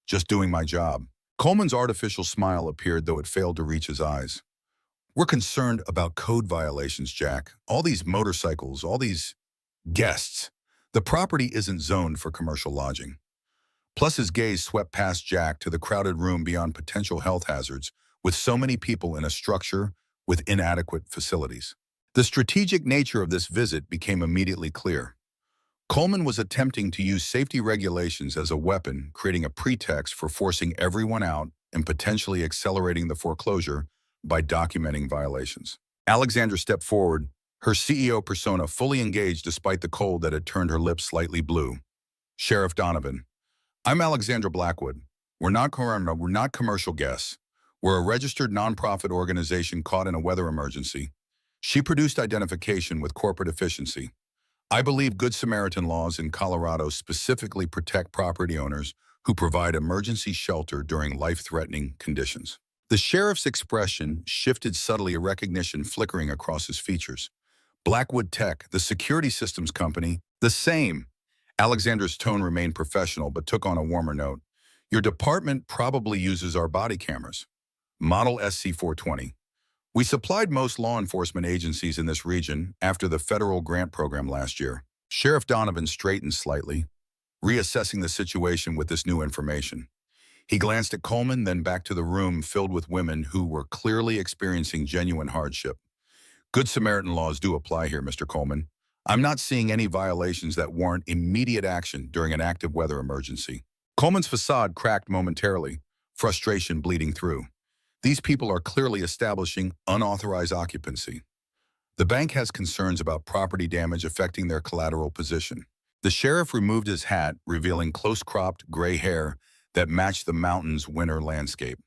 [SPEAKER 1] Just doing my job. Coleman's artificial smile appeared, though it failed to reach his eyes. We're concerned about code violations, Jack. All these motorcycles, all these guests. The property isn't zoned for commercial lodging. Plus, his gaze swept past Jack to the crowded room beyond potential health hazards, with so many people in a structure with inadequate facilities. The strategic nature of this visit became immediately clear. Coleman was attempting to use safety regulations as a weapon, creating a pretext for forcing everyone out and potentially accelerating the foreclosure by documenting violations. Alexandra stepped forward, her CEO persona fully engaged despite the cold that had turned her lips slightly blue. Sheriff Donovan, I'm Alexandra Blackwood. We're not commercial guests. We're a registered nonprofit organization caught in a weather emergency. She produced identification with corporate efficiency. I believe Good Samaritan laws in Colorado specifically protect property owners who provide emergency shelter during life-threatening conditions. The sheriff's expression shifted subtly, a recognition flickering across his features. Blackwood Tech, the security systems company, the same. Alexandra's tone remained professional but took on a warmer note. Your department probably uses our body cameras. Model SC420. We supplied most law enforcement agencies in this region after the federal grant program last year. Sheriff Donovan straightened slightly, reassessing the situation with this new information. He glanced at Coleman, then back to the room filled with women who were clearly experiencing genuine hardship. Good Samaritan laws do apply here, Mr. Coleman. I'm not seeing any violations that warrant immediate action during an active weather emergency. Coleman's facade cracked momentarily, frustration bleeding through. These people are clearly establishing unauthorized occupancy. The bank has concerns about property damage affecting their collateral position. The sheriff removed his hat, revealing close-cropped gray hair that matched the mountain's winter landscape.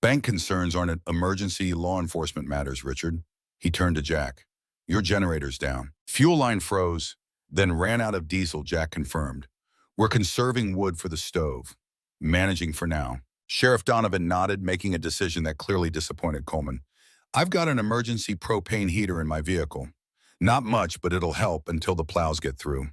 [SPEAKER 1] Bank concerns aren't emergency law enforcement matters, Richard. He turned to Jack. Your generator's down. Fuel line froze, then ran out of diesel, Jack confirmed. We're conserving wood for the stove. Managing for now. Sheriff Donovan nodded, making a decision that clearly disappointed Coleman. I've got an emergency propane heater in my vehicle. Not much, but it'll help until the plows get through.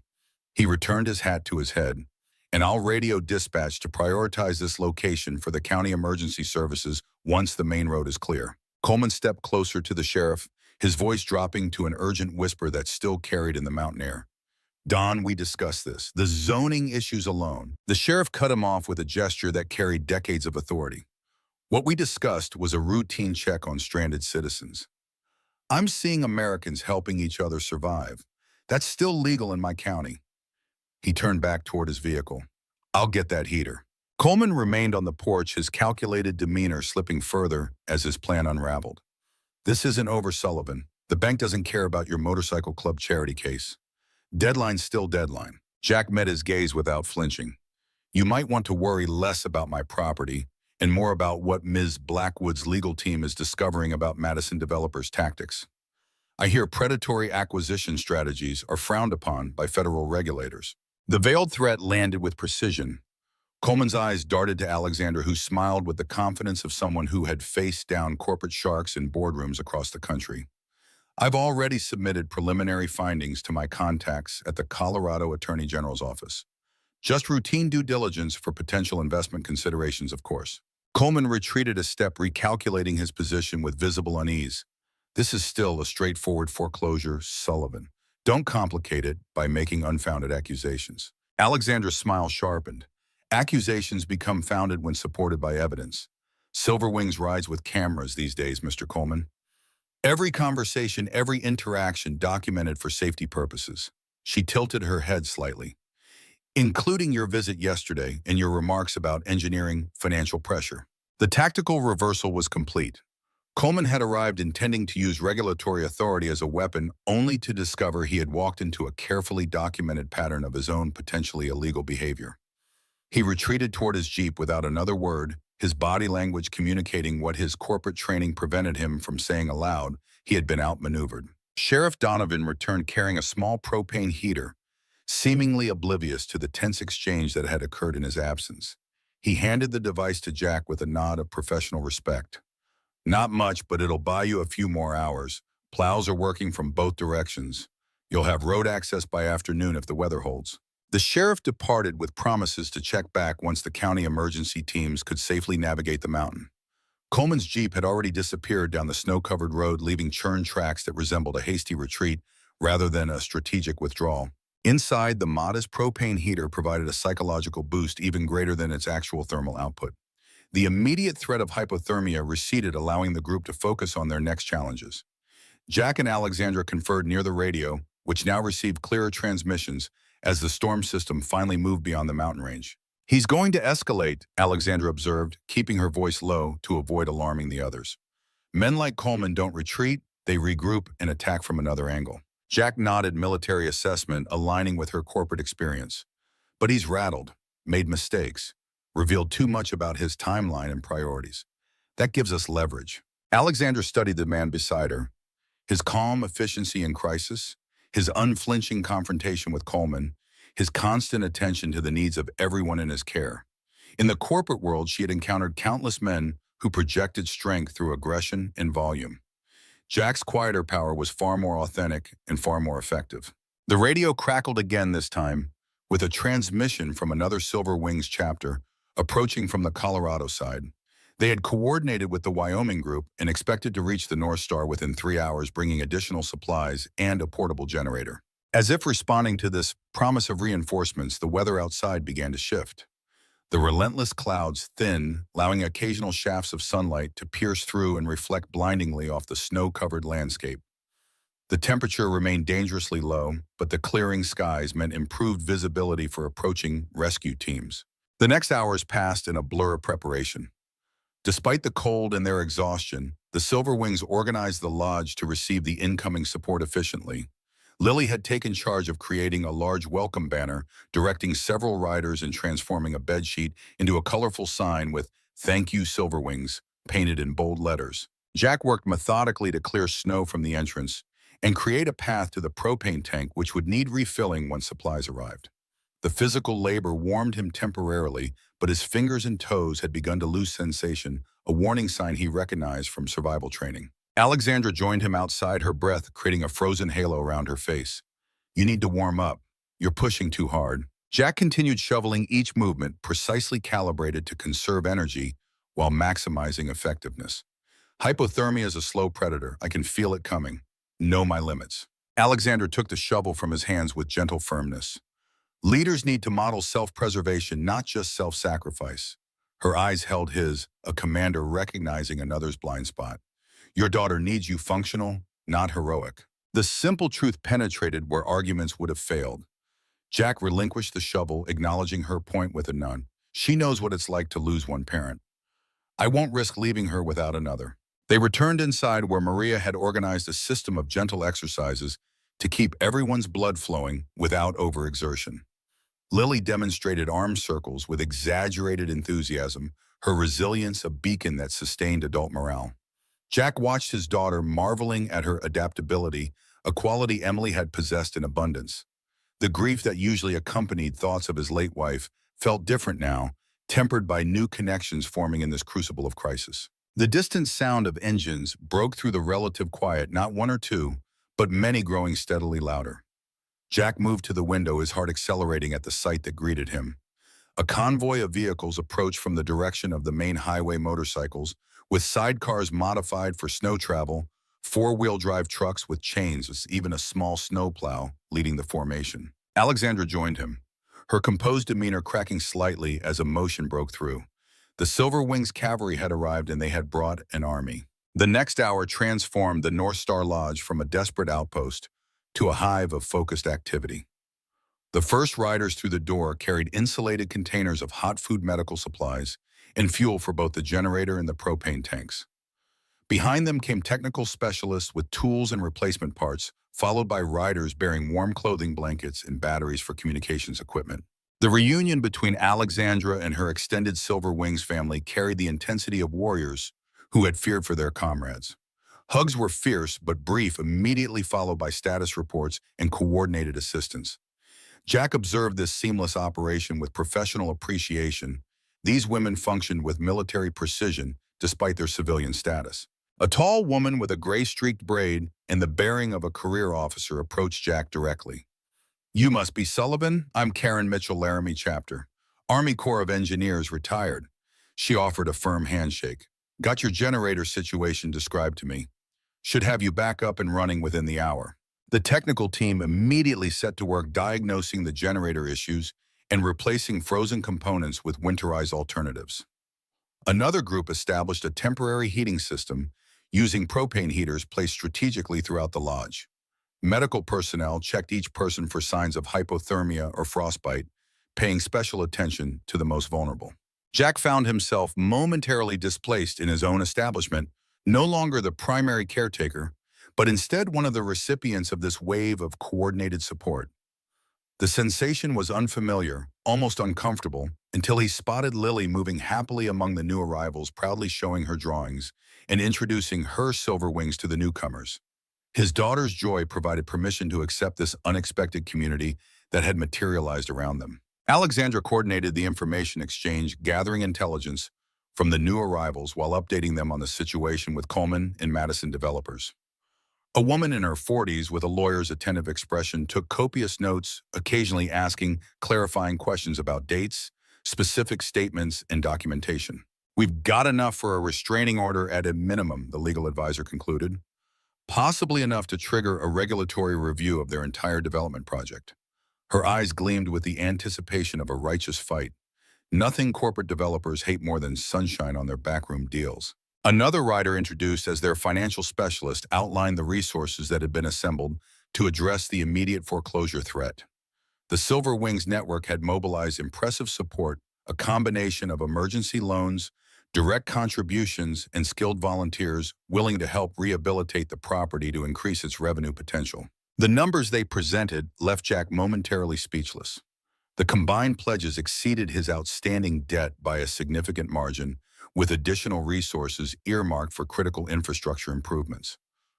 [SPEAKER 1] He returned his hat to his head. And I'll radio dispatch to prioritize this location for the county emergency services once the main road is clear. Coleman stepped closer to the sheriff, his voice dropping to an urgent whisper that still carried in the mountain air. Don, we discussed this. The zoning issues alone. The sheriff cut him off with a gesture that carried decades of authority. What we discussed was a routine check on stranded citizens. I'm seeing Americans helping each other survive. That's still legal in my county. He turned back toward his vehicle. I'll get that heater. Coleman remained on the porch, his calculated demeanor slipping further as his plan unraveled. This isn't over, Sullivan. The bank doesn't care about your motorcycle club charity case. Deadline's still deadline. Jack met his gaze without flinching. You might want to worry less about my property and more about what Ms. Blackwood's legal team is discovering about Madison developers' tactics. I hear predatory acquisition strategies are frowned upon by federal regulators. The veiled threat landed with precision. Coleman's eyes darted to Alexandra, who smiled with the confidence of someone who had faced down corporate sharks in boardrooms across the country. I've already submitted preliminary findings to my contacts at the Colorado Attorney General's office. Just routine due diligence for potential investment considerations, of course. Coleman retreated a step, recalculating his position with visible unease. This is still a straightforward foreclosure, Sullivan. Don't complicate it by making unfounded accusations. Alexandra's smile sharpened. Accusations become founded when supported by evidence. Silverwings rides with cameras these days, Mr. Coleman. Every conversation, every interaction documented for safety purposes. She tilted her head slightly. including your visit yesterday and your remarks about engineering financial pressure. The tactical reversal was complete. Coleman had arrived intending to use regulatory authority as a weapon only to discover he had walked into a carefully documented pattern of his own potentially illegal behavior. He retreated toward his jeep without another word, his body language communicating what his corporate training prevented him from saying aloud. He had been outmaneuvered. Sheriff Donovan returned carrying a small propane heater, seemingly oblivious to the tense exchange that had occurred in his absence. He handed the device to Jack with a nod of professional respect. Not much, but it'll buy you a few more hours. Plows are working from both directions. You'll have road access by afternoon if the weather holds. The sheriff departed with promises to check back once the county emergency teams could safely navigate the mountain. Coleman's jeep had already disappeared down the snow-covered road, leaving churned tracks that resembled a hasty retreat rather than a strategic withdrawal. Inside, the modest propane heater provided a psychological boost even greater than its actual thermal output. The immediate threat of hypothermia receded, allowing the group to focus on their next challenges. Jack and Alexandra conferred near the radio, which now received clearer transmissions as the storm system finally moved beyond the mountain range. "He's going to escalate," Alexandra observed, keeping her voice low to avoid alarming the others. "Men like Coleman don't retreat, they regroup and attack from another angle." Jack nodded military assessment, aligning with her corporate experience. "But he's rattled, made mistakes, revealed too much about his timeline and priorities. That gives us leverage." Alexandra studied the man beside her. His calm efficiency in crisis, his unflinching confrontation with Coleman, his constant attention to the needs of everyone in his care. In the corporate world, she had encountered countless men who projected strength through aggression and volume. Jack's quieter power was far more authentic and far more effective. The radio crackled again this time, with a transmission from another Silver Wings chapter approaching from the Colorado side. They had coordinated with the Wyoming group and expected to reach the North Star within 3 hours, bringing additional supplies and a portable generator. As if responding to this promise of reinforcements, the weather outside began to shift. The relentless clouds thinned, allowing occasional shafts of sunlight to pierce through and reflect blindingly off the snow-covered landscape. The temperature remained dangerously low, but the clearing skies meant improved visibility for approaching rescue teams. The next hours passed in a blur of preparation. Despite the cold and their exhaustion, the Silver Wings organized the lodge to receive the incoming support efficiently. Lily had taken charge of creating a large welcome banner, directing several riders and transforming a bedsheet into a colorful sign with "Thank you, Silver Wings" painted in bold letters. Jack worked methodically to clear snow from the entrance and create a path to the propane tank, which would need refilling once supplies arrived. The physical labor warmed him temporarily, but his fingers and toes had begun to lose sensation, a warning sign he recognized from survival training. Alexandra joined him outside, her breath creating a frozen halo around her face. "You need to warm up. You're pushing too hard." Jack continued shoveling, each movement precisely calibrated to conserve energy while maximizing effectiveness. "Hypothermia is a slow predator. I can feel it coming. Know my limits." Alexandra took the shovel from his hands with gentle firmness. "Leaders need to model self-preservation, not just self-sacrifice." Her eyes held his, a commander recognizing another's blind spot. "Your daughter needs you functional, not heroic." The simple truth penetrated where arguments would have failed. Jack relinquished the shovel, acknowledging her point with a nod. "She knows what it's like to lose one parent. I won't risk leaving her without another." They returned inside, where Maria had organized a system of gentle exercises to keep everyone's blood flowing without overexertion. Lily demonstrated arm circles with exaggerated enthusiasm, her resilience a beacon that sustained adult morale. Jack watched his daughter, marveling at her adaptability, a quality Emily had possessed in abundance. The grief that usually accompanied thoughts of his late wife felt different now, tempered by new connections forming in this crucible of crisis. The distant sound of engines broke through the relative quiet, not one or two, but many growing steadily louder. Jack moved to the window, his heart accelerating at the sight that greeted him. A convoy of vehicles approached from the direction of the main highway, motorcycles, with sidecars modified for snow travel, four-wheel drive trucks with chains, even a small snowplow leading the formation. Alexandra joined him, her composed demeanor cracking slightly as emotion broke through. The Silver Wings cavalry had arrived and they had brought an army. The next hour transformed the North Star Lodge from a desperate outpost to a hive of focused activity. The first riders through the door carried insulated containers of hot food medical supplies and fuel for both the generator and the propane tanks. Behind them came technical specialists with tools and replacement parts, followed by riders bearing warm clothing blankets and batteries for communications equipment. The reunion between Alexandra and her extended Silver Wings family carried the intensity of warriors who had feared for their comrades. Hugs were fierce but brief, immediately followed by status reports and coordinated assistance. Jack observed this seamless operation with professional appreciation. These women functioned with military precision despite their civilian status. A tall woman with a gray-streaked braid and the bearing of a career officer approached Jack directly. "You must be Sullivan? I'm Karen Mitchell-Laramie Chapter. Army Corps of Engineers, retired." She offered a firm handshake. "Got your generator situation described to me. Should have you back up and running within the hour." The technical team immediately set to work diagnosing the generator issues and replacing frozen components with winterized alternatives. Another group established a temporary heating system using propane heaters placed strategically throughout the lodge. Medical personnel checked each person for signs of hypothermia or frostbite, paying special attention to the most vulnerable. Jack found himself momentarily displaced in his own establishment, no longer the primary caretaker, but instead one of the recipients of this wave of coordinated support. The sensation was unfamiliar, almost uncomfortable, until he spotted Lily moving happily among the new arrivals, proudly showing her drawings and introducing her Silver Wings to the newcomers. His daughter's joy provided permission to accept this unexpected community that had materialized around them. Alexandra coordinated the information exchange, gathering intelligence from the new arrivals while updating them on the situation with Coleman and Madison developers. A woman in her 40s with a lawyer's attentive expression took copious notes, occasionally asking clarifying questions about dates, specific statements, and documentation. "We've got enough for a restraining order at a minimum," the legal advisor concluded. "Possibly enough to trigger a regulatory review of their entire development project." Her eyes gleamed with the anticipation of a righteous fight. Nothing corporate developers hate more than sunshine on their backroom deals. Another writer introduced as their financial specialist outlined the resources that had been assembled to address the immediate foreclosure threat. The Silver Wings network had mobilized impressive support, a combination of emergency loans, direct contributions, and skilled volunteers willing to help rehabilitate the property to increase its revenue potential. The numbers they presented left Jack momentarily speechless. The combined pledges exceeded his outstanding debt by a significant margin, with additional resources earmarked for critical infrastructure improvements.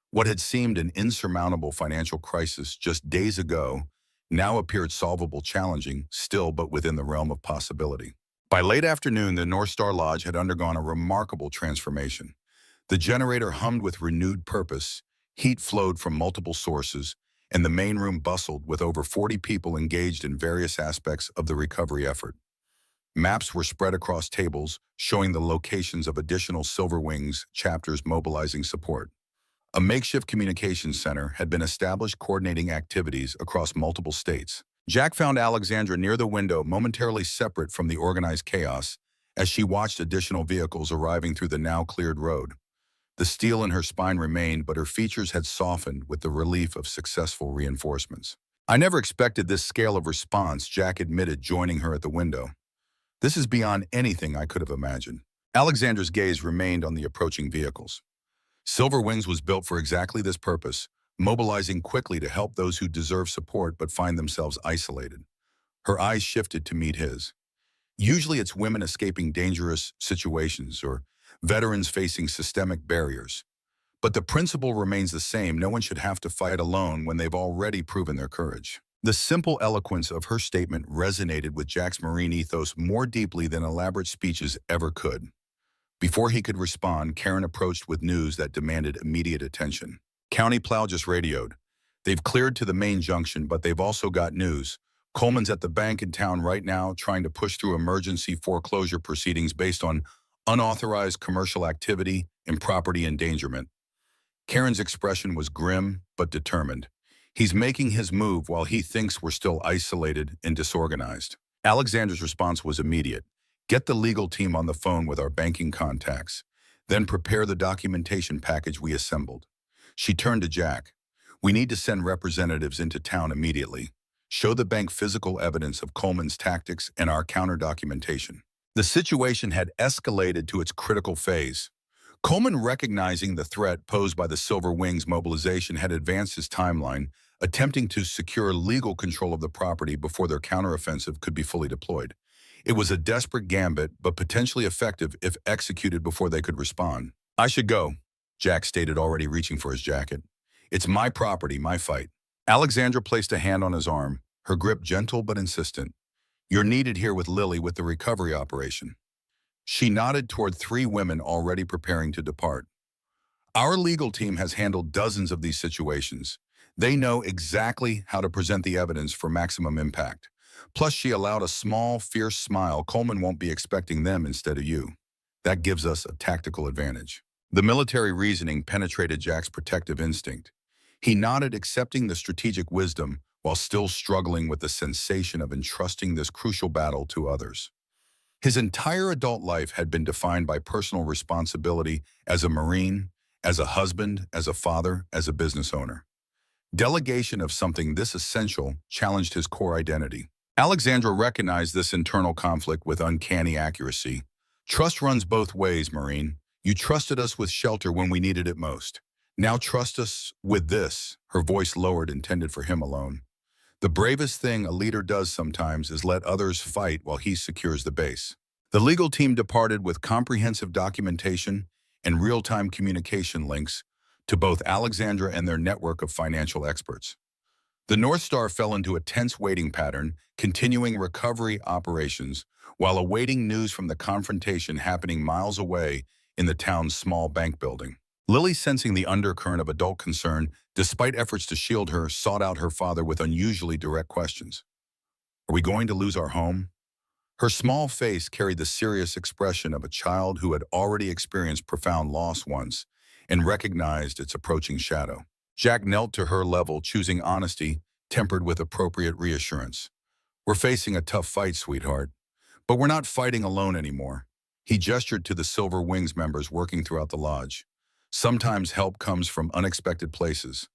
[SPEAKER 1] What had seemed an insurmountable financial crisis just days ago now appeared solvable, challenging, still but within the realm of possibility. By late afternoon, the North Star Lodge had undergone a remarkable transformation. The generator hummed with renewed purpose, heat flowed from multiple sources, and the main room bustled with over 40 people engaged in various aspects of the recovery effort. Maps were spread across tables, showing the locations of additional Silver Wings chapters mobilizing support. A makeshift communications center had been established coordinating activities across multiple states. Jack found Alexandra near the window, momentarily separate from the organized chaos, as she watched additional vehicles arriving through the now cleared road. The steel in her spine remained, but her features had softened with the relief of successful reinforcements. "I never expected this scale of response," Jack admitted, joining her at the window. "This is beyond anything I could have imagined." Alexandra's gaze remained on the approaching vehicles. Silver Wings was built for exactly this purpose, mobilizing quickly to help those who deserve support but find themselves isolated. Her eyes shifted to meet his. Usually it's women escaping dangerous situations or veterans facing systemic barriers. But the principle remains the same: no one should have to fight alone when they've already proven their courage. The simple eloquence of her statement resonated with Jack's Marine ethos more deeply than elaborate speeches ever could. Before he could respond, Karen approached with news that demanded immediate attention. "County Plow just radioed. They've cleared to the main junction, but they've also got news. Coleman's at the bank in town right now trying to push through emergency foreclosure proceedings based on unauthorized commercial activity and property endangerment." Karen's expression was grim but determined. "He's making his move while he thinks we're still isolated and disorganized." Alexander's response was immediate. "Get the legal team on the phone with our banking contacts. Then prepare the documentation package we assembled." She turned to Jack. "We need to send representatives into town immediately. Show the bank physical evidence of Coleman's tactics and our counter-documentation. The situation had escalated to its critical phase. Coleman, recognizing the threat posed by the Silver Wings mobilization, had advanced his timeline, attempting to secure legal control of the property before their counteroffensive could be fully deployed. It was a desperate gambit, but potentially effective if executed before they could respond. "I should go," Jack stated, already reaching for his jacket. "It's my property, my fight." Alexandra placed a hand on his arm, her grip gentle but insistent. "You're needed here with Lily with the recovery operation." She nodded toward three women already preparing to depart. "Our legal team has handled dozens of these situations. They know exactly how to present the evidence for maximum impact." Plus, she allowed a small, fierce smile. "Coleman won't be expecting them instead of you. That gives us a tactical advantage." The military reasoning penetrated Jack's protective instinct. He nodded, accepting the strategic wisdom while still struggling with the sensation of entrusting this crucial battle to others. His entire adult life had been defined by personal responsibility as a Marine, as a husband, as a father, as a business owner. Delegation of something this essential challenged his core identity. Alexandra recognized this internal conflict with uncanny accuracy. "Trust runs both ways, Marine. You trusted us with shelter when we needed it most. Now trust us with this." Her voice lowered, intended for him alone. "The bravest thing a leader does sometimes is let others fight while he secures the base." The legal team departed with comprehensive documentation and real-time communication links to both Alexandra and their network of financial experts. The North Star fell into a tense waiting pattern, continuing recovery operations while awaiting news from the confrontation happening miles away in the town's small bank building. Lily, sensing the undercurrent of adult concern, despite efforts to shield her, sought out her father with unusually direct questions. "Are we going to lose our home?" Her small face carried the serious expression of a child who had already experienced profound loss once and recognized its approaching shadow. Jack knelt to her level, choosing honesty, tempered with appropriate reassurance. "We're facing a tough fight, sweetheart, but we're not fighting alone anymore." He gestured to the Silver Wings members working throughout the lodge. "Sometimes help comes from unexpected places.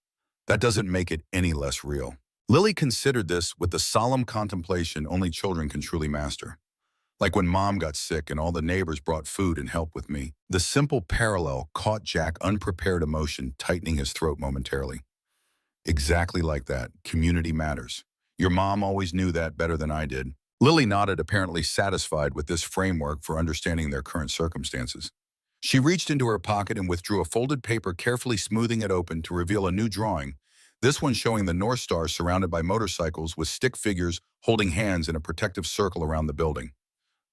[SPEAKER 1] That doesn't make it any less real." Lily considered this with the solemn contemplation only children can truly master. "Like when Mom got sick and all the neighbors brought food and help with me." The simple parallel caught Jack, unprepared, emotion tightening his throat momentarily. "Exactly like that. Community matters. Your mom always knew that better than I did." Lily nodded, apparently satisfied with this framework for understanding their current circumstances. She reached into her pocket and withdrew a folded paper, carefully smoothing it open to reveal a new drawing, this one showing the North Star surrounded by motorcycles with stick figures holding hands in a protective circle around the building.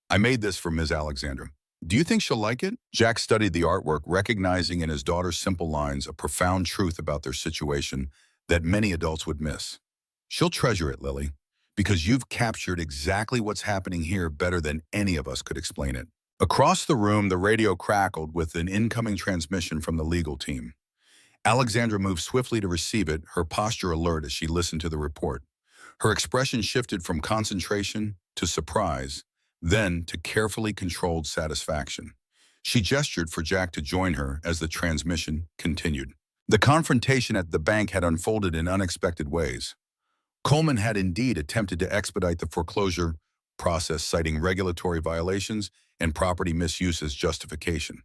[SPEAKER 1] "I made this for Ms. Alexandra. Do you think she'll like it?" Jack studied the artwork, recognizing in his daughter's simple lines a profound truth about their situation that many adults would miss. "She'll treasure it, Lily, because you've captured exactly what's happening here better than any of us could explain it." Across the room, the radio crackled with an incoming transmission from the legal team. Alexandra moved swiftly to receive it, her posture alert as she listened to the report. Her expression shifted from concentration to surprise, then to carefully controlled satisfaction. She gestured for Jack to join her as the transmission continued. The confrontation at the bank had unfolded in unexpected ways. Coleman had indeed attempted to expedite the foreclosure process, citing regulatory violations and property misuse as justification.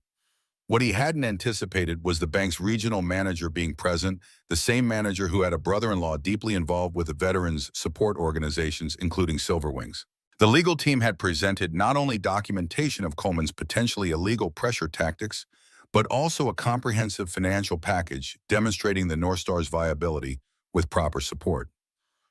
[SPEAKER 1] What he hadn't anticipated was the bank's regional manager being present, the same manager who had a brother-in-law deeply involved with the veterans support organizations, including Silver Wings. The legal team had presented not only documentation of Coleman's potentially illegal pressure tactics, but also a comprehensive financial package demonstrating the North Star's viability with proper support.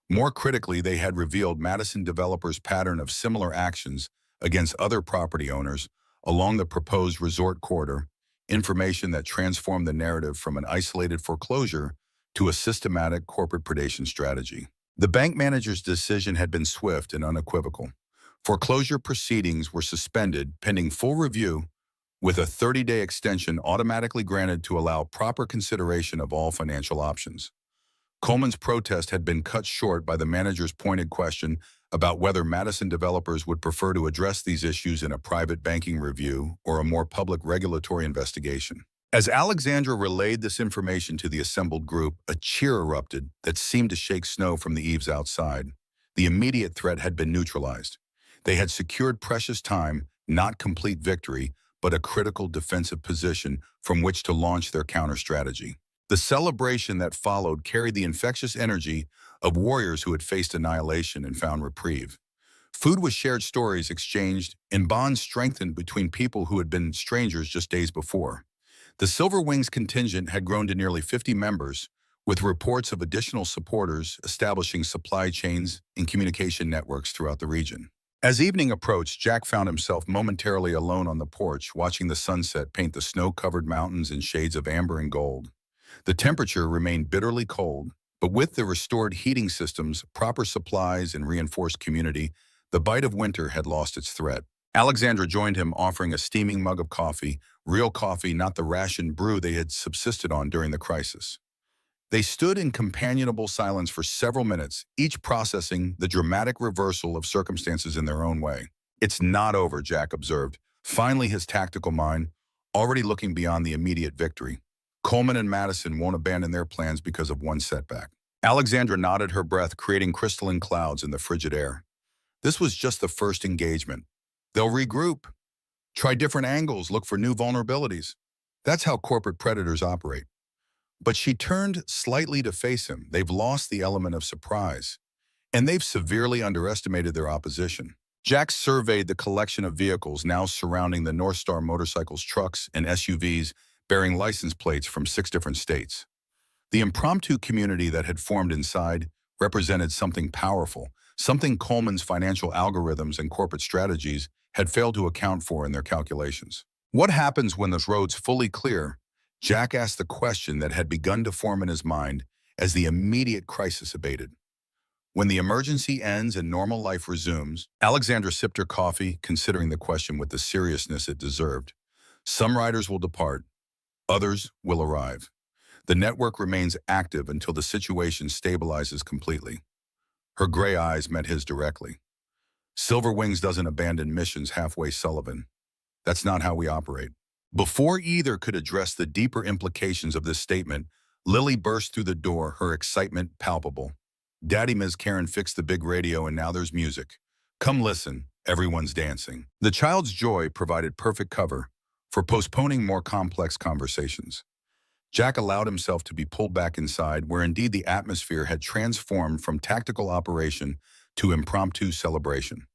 [SPEAKER 1] More critically, they had revealed Madison developers' pattern of similar actions against other property owners along the proposed resort corridor, information that transformed the narrative from an isolated foreclosure to a systematic corporate predation strategy. The bank manager's decision had been swift and unequivocal. Foreclosure proceedings were suspended pending full review, with a 30-day extension automatically granted to allow proper consideration of all financial options. Coleman's protest had been cut short by the manager's pointed question about whether Madison developers would prefer to address these issues in a private banking review or a more public regulatory investigation. As Alexandra relayed this information to the assembled group, a cheer erupted that seemed to shake snow from the eaves outside. The immediate threat had been neutralized. They had secured precious time, not complete victory, but a critical defensive position from which to launch their counter-strategy. The celebration that followed carried the infectious energy of warriors who had faced annihilation and found reprieve. Food was shared, stories exchanged, and bonds strengthened between people who had been strangers just days before. The Silver Wings contingent had grown to nearly 50 members, with reports of additional supporters establishing supply chains and communication networks throughout the region. As evening approached, Jack found himself momentarily alone on the porch, watching the sunset paint the snow-covered mountains in shades of amber and gold. The temperature remained bitterly cold, but with the restored heating systems, proper supplies, and reinforced community, the bite of winter had lost its threat. Alexandra joined him, offering a steaming mug of coffee, real coffee, not the rationed brew they had subsisted on during the crisis. They stood in companionable silence for several minutes, each processing the dramatic reversal of circumstances in their own way. "It's not over," Jack observed, finally his tactical mind already looking beyond the immediate victory. "Coleman and Madison won't abandon their plans because of one setback." Alexandra nodded, her breath creating crystalline clouds in the frigid air. This was just the first engagement. They'll regroup, try different angles, look for new vulnerabilities. That's how corporate predators operate. But she turned slightly to face him. They've lost the element of surprise, and they've severely underestimated their opposition. Jack surveyed the collection of vehicles now surrounding the North Star motorcycles, trucks, and SUVs bearing license plates from 6 different states. The impromptu community that had formed inside represented something powerful, something Coleman's financial algorithms and corporate strategies had failed to account for in their calculations. What happens when the road's fully clear? Jack asked the question that had begun to form in his mind as the immediate crisis abated. When the emergency ends and normal life resumes, Alexandra sipped her coffee, considering the question with the seriousness it deserved. Some riders will depart, others will arrive. The network remains active until the situation stabilizes completely. Her gray eyes met his directly. "Silver Wings doesn't abandon missions halfway, Sullivan. That's not how we operate." Before either could address the deeper implications of this statement, Lily burst through the door, her excitement palpable. "Daddy, Ms. Karen fixed the big radio and now there's music. Come listen, everyone's dancing." The child's joy provided perfect cover for postponing more complex conversations. Jack allowed himself to be pulled back inside, where indeed the atmosphere had transformed from tactical operation to impromptu celebration.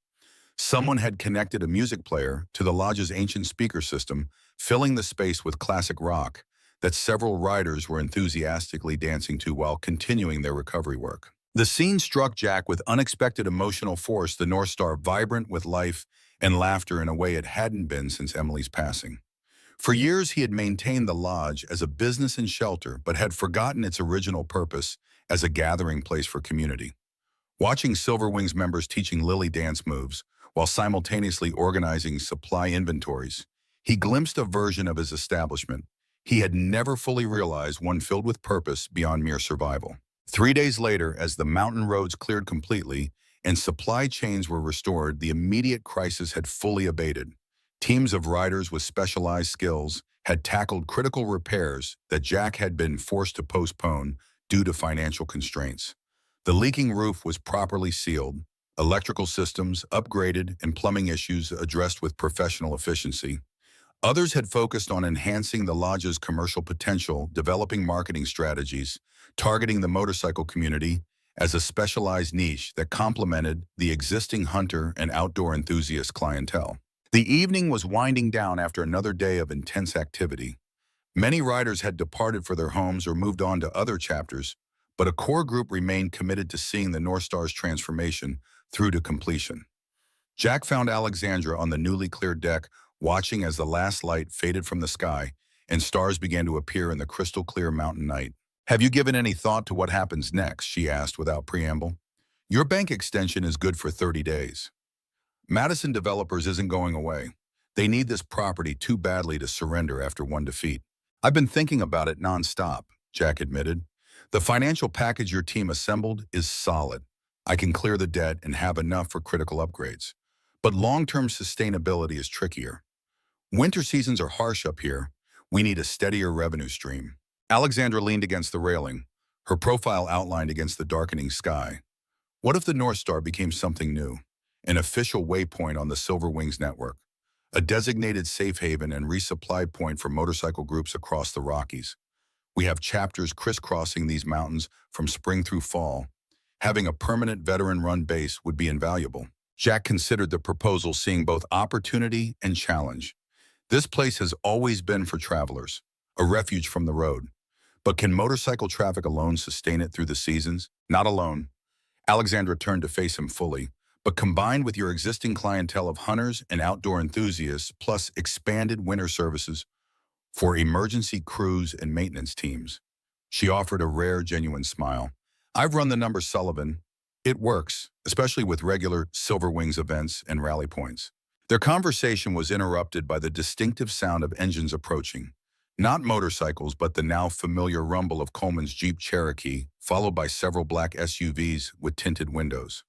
[SPEAKER 1] Someone had connected a music player to the lodge's ancient speaker system, filling the space with classic rock that several riders were enthusiastically dancing to while continuing their recovery work. The scene struck Jack with unexpected emotional force, the North Star vibrant with life and laughter in a way it hadn't been since Emily's passing. For years, he had maintained the lodge as a business and shelter, but had forgotten its original purpose as a gathering place for community. Watching Silver Wings members teaching Lily dance moves, while simultaneously organizing supply inventories, he glimpsed a version of his establishment he had never fully realized, one filled with purpose beyond mere survival. 3 days later, as the mountain roads cleared completely and supply chains were restored, the immediate crisis had fully abated. Teams of riders with specialized skills had tackled critical repairs that Jack had been forced to postpone due to financial constraints. The leaking roof was properly sealed, electrical systems upgraded, and plumbing issues addressed with professional efficiency. Others had focused on enhancing the lodge's commercial potential, developing marketing strategies, targeting the motorcycle community as a specialized niche that complemented the existing hunter and outdoor enthusiast clientele. The evening was winding down after another day of intense activity. Many riders had departed for their homes or moved on to other chapters, but a core group remained committed to seeing the North Star's transformation through to completion. Jack found Alexandra on the newly cleared deck, watching as the last light faded from the sky and stars began to appear in the crystal-clear mountain night. "Have you given any thought to what happens next?" she asked without preamble. "Your bank extension is good for 30 days. Madison Developers isn't going away. They need this property too badly to surrender after one defeat." "I've been thinking about it nonstop," Jack admitted. "The financial package your team assembled is solid. I can clear the debt and have enough for critical upgrades. But long-term sustainability is trickier. Winter seasons are harsh up here. We need a steadier revenue stream. Alexandra leaned against the railing, her profile outlined against the darkening sky. What if the North Star became something new? An official waypoint on the Silver Wings network, a designated safe haven and resupply point for motorcycle groups across the Rockies. We have chapters crisscrossing these mountains from spring through fall. Having a permanent veteran-run base would be invaluable. Jack considered the proposal, seeing both opportunity and challenge. This place has always been for travelers, a refuge from the road. But can motorcycle traffic alone sustain it through the seasons? Not alone. Alexandra turned to face him fully, but combined with your existing clientele of hunters and outdoor enthusiasts, plus expanded winter services for emergency crews and maintenance teams. She offered a rare, genuine smile. I've run the numbers, Sullivan. It works, especially with regular Silver Wings events and rally points. Their conversation was interrupted by the distinctive sound of engines approaching. Not motorcycles, but the now familiar rumble of Coleman's Jeep Cherokee, followed by several black SUVs with tinted windows.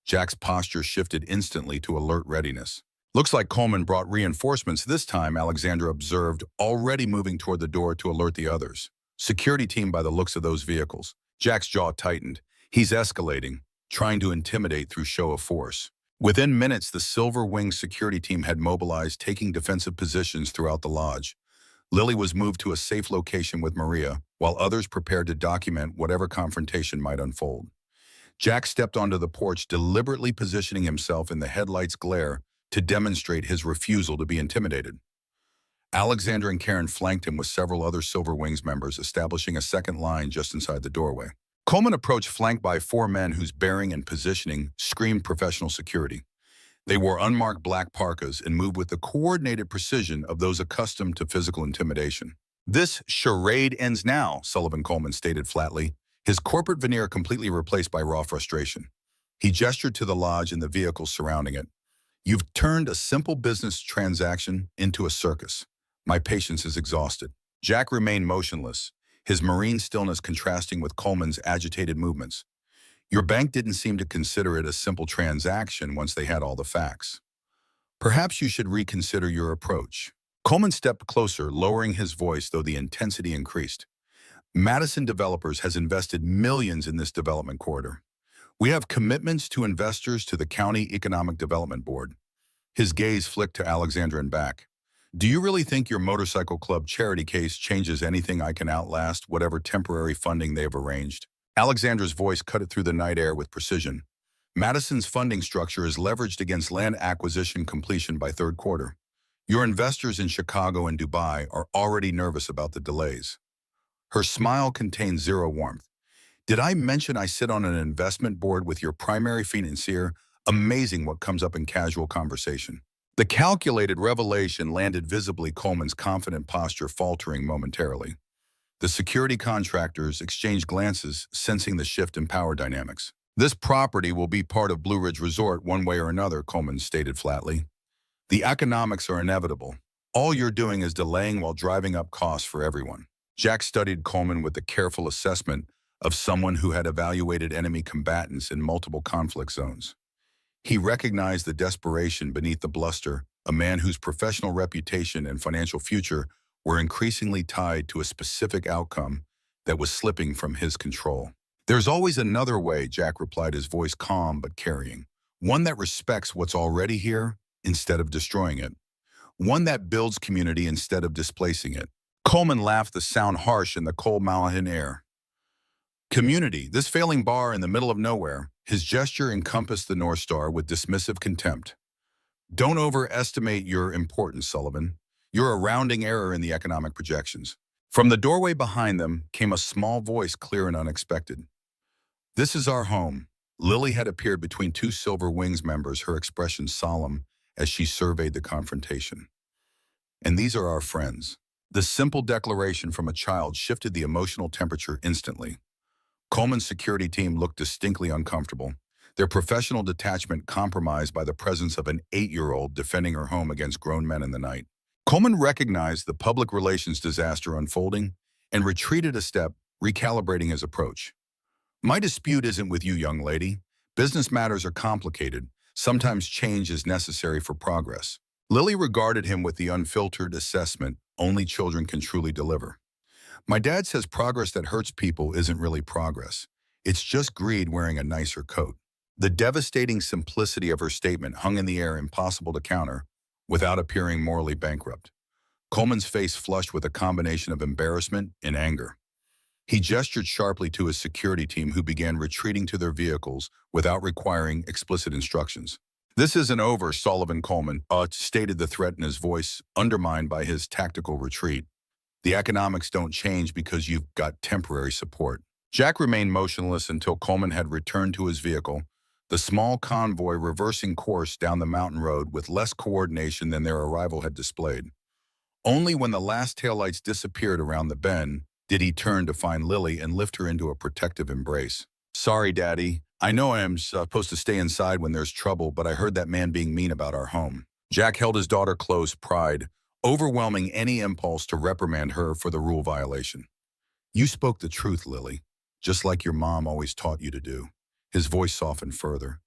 [SPEAKER 1] Jack's posture shifted instantly to alert readiness. Looks like Coleman brought reinforcements this time, Alexandra observed, already moving toward the door to alert the others. Security team by the looks of those vehicles. Jack's jaw tightened. He's escalating, trying to intimidate through show of force. Within minutes, the Silver Wings security team had mobilized, taking defensive positions throughout the lodge. Lily was moved to a safe location with Maria, while others prepared to document whatever confrontation might unfold. Jack stepped onto the porch, deliberately positioning himself in the headlights' glare to demonstrate his refusal to be intimidated. Alexander and Karen flanked him with several other Silver Wings members, establishing a second line just inside the doorway. Coleman approached, flanked by 4 men whose bearing and positioning screamed professional security. They wore unmarked black parkas and moved with the coordinated precision of those accustomed to physical intimidation. This charade ends now, Sullivan Coleman stated flatly, his corporate veneer completely replaced by raw frustration. He gestured to the lodge and the vehicles surrounding it. You've turned a simple business transaction into a circus. My patience is exhausted. Jack remained motionless, his marine stillness contrasting with Coleman's agitated movements. Your bank didn't seem to consider it a simple transaction once they had all the facts. Perhaps you should reconsider your approach. Coleman stepped closer, lowering his voice, though the intensity increased. Madison Developers has invested millions in this development corridor. We have commitments to investors to the County Economic Development Board. His gaze flicked to Alexandra and back. Do you really think your motorcycle club charity case changes anything I can outlast whatever temporary funding they have arranged? Alexandra's voice cut it through the night air with precision. Madison's funding structure is leveraged against land acquisition completion by third quarter. Your investors in Chicago and Dubai are already nervous about the delays. Her smile contained zero warmth. Did I mention I sit on an investment board with your primary financier? Amazing what comes up in casual conversation. The calculated revelation landed visibly, Coleman's confident posture faltering momentarily. The security contractors exchanged glances, sensing the shift in power dynamics. This property will be part of Blue Ridge Resort one way or another, Coleman stated flatly. The economics are inevitable. All you're doing is delaying while driving up costs for everyone. Jack studied Coleman with the careful assessment of someone who had evaluated enemy combatants in multiple conflict zones. He recognized the desperation beneath the bluster, a man whose professional reputation and financial future were increasingly tied to a specific outcome that was slipping from his control. There's always another way, Jack replied, his voice calm but carrying. One that respects what's already here instead of destroying it. One that builds community instead of displacing it. Coleman laughed, the sound harsh in the cold mountain air. Community, this failing bar in the middle of nowhere. His gesture encompassed the North Star with dismissive contempt. Don't overestimate your importance, Sullivan. You're a rounding error in the economic projections. From the doorway behind them came a small voice, clear and unexpected. This is our home. Lily had appeared between 2 Silver Wings members, her expression solemn as she surveyed the confrontation. And these are our friends. The simple declaration from a child shifted the emotional temperature instantly. Coleman's security team looked distinctly uncomfortable, their professional detachment compromised by the presence of an 8-year-old defending her home against grown men in the night. Coleman recognized the public relations disaster unfolding and retreated a step, recalibrating his approach. My dispute isn't with you, young lady. Business matters are complicated. Sometimes change is necessary for progress. Lily regarded him with the unfiltered assessment only children can truly deliver. My dad says progress that hurts people isn't really progress. It's just greed wearing a nicer coat. The devastating simplicity of her statement hung in the air, impossible to counter, without appearing morally bankrupt. Coleman's face flushed with a combination of embarrassment and anger. He gestured sharply to his security team, who began retreating to their vehicles without requiring explicit instructions. "This isn't over," Sullivan Coleman stated, the threat in his voice undermined by his tactical retreat. "The economics don't change because you've got temporary support." Jack remained motionless until Coleman had returned to his vehicle, the small convoy reversing course down the mountain road with less coordination than their arrival had displayed. Only when the last taillights disappeared around the bend did he turn to find Lily and lift her into a protective embrace. "Sorry, Daddy. I know I am supposed to stay inside when there's trouble, but I heard that man being mean about our home." Jack held his daughter close, pride overwhelming any impulse to reprimand her for the rule violation. "You spoke the truth, Lily, just like your mom always taught you to do." His voice softened further.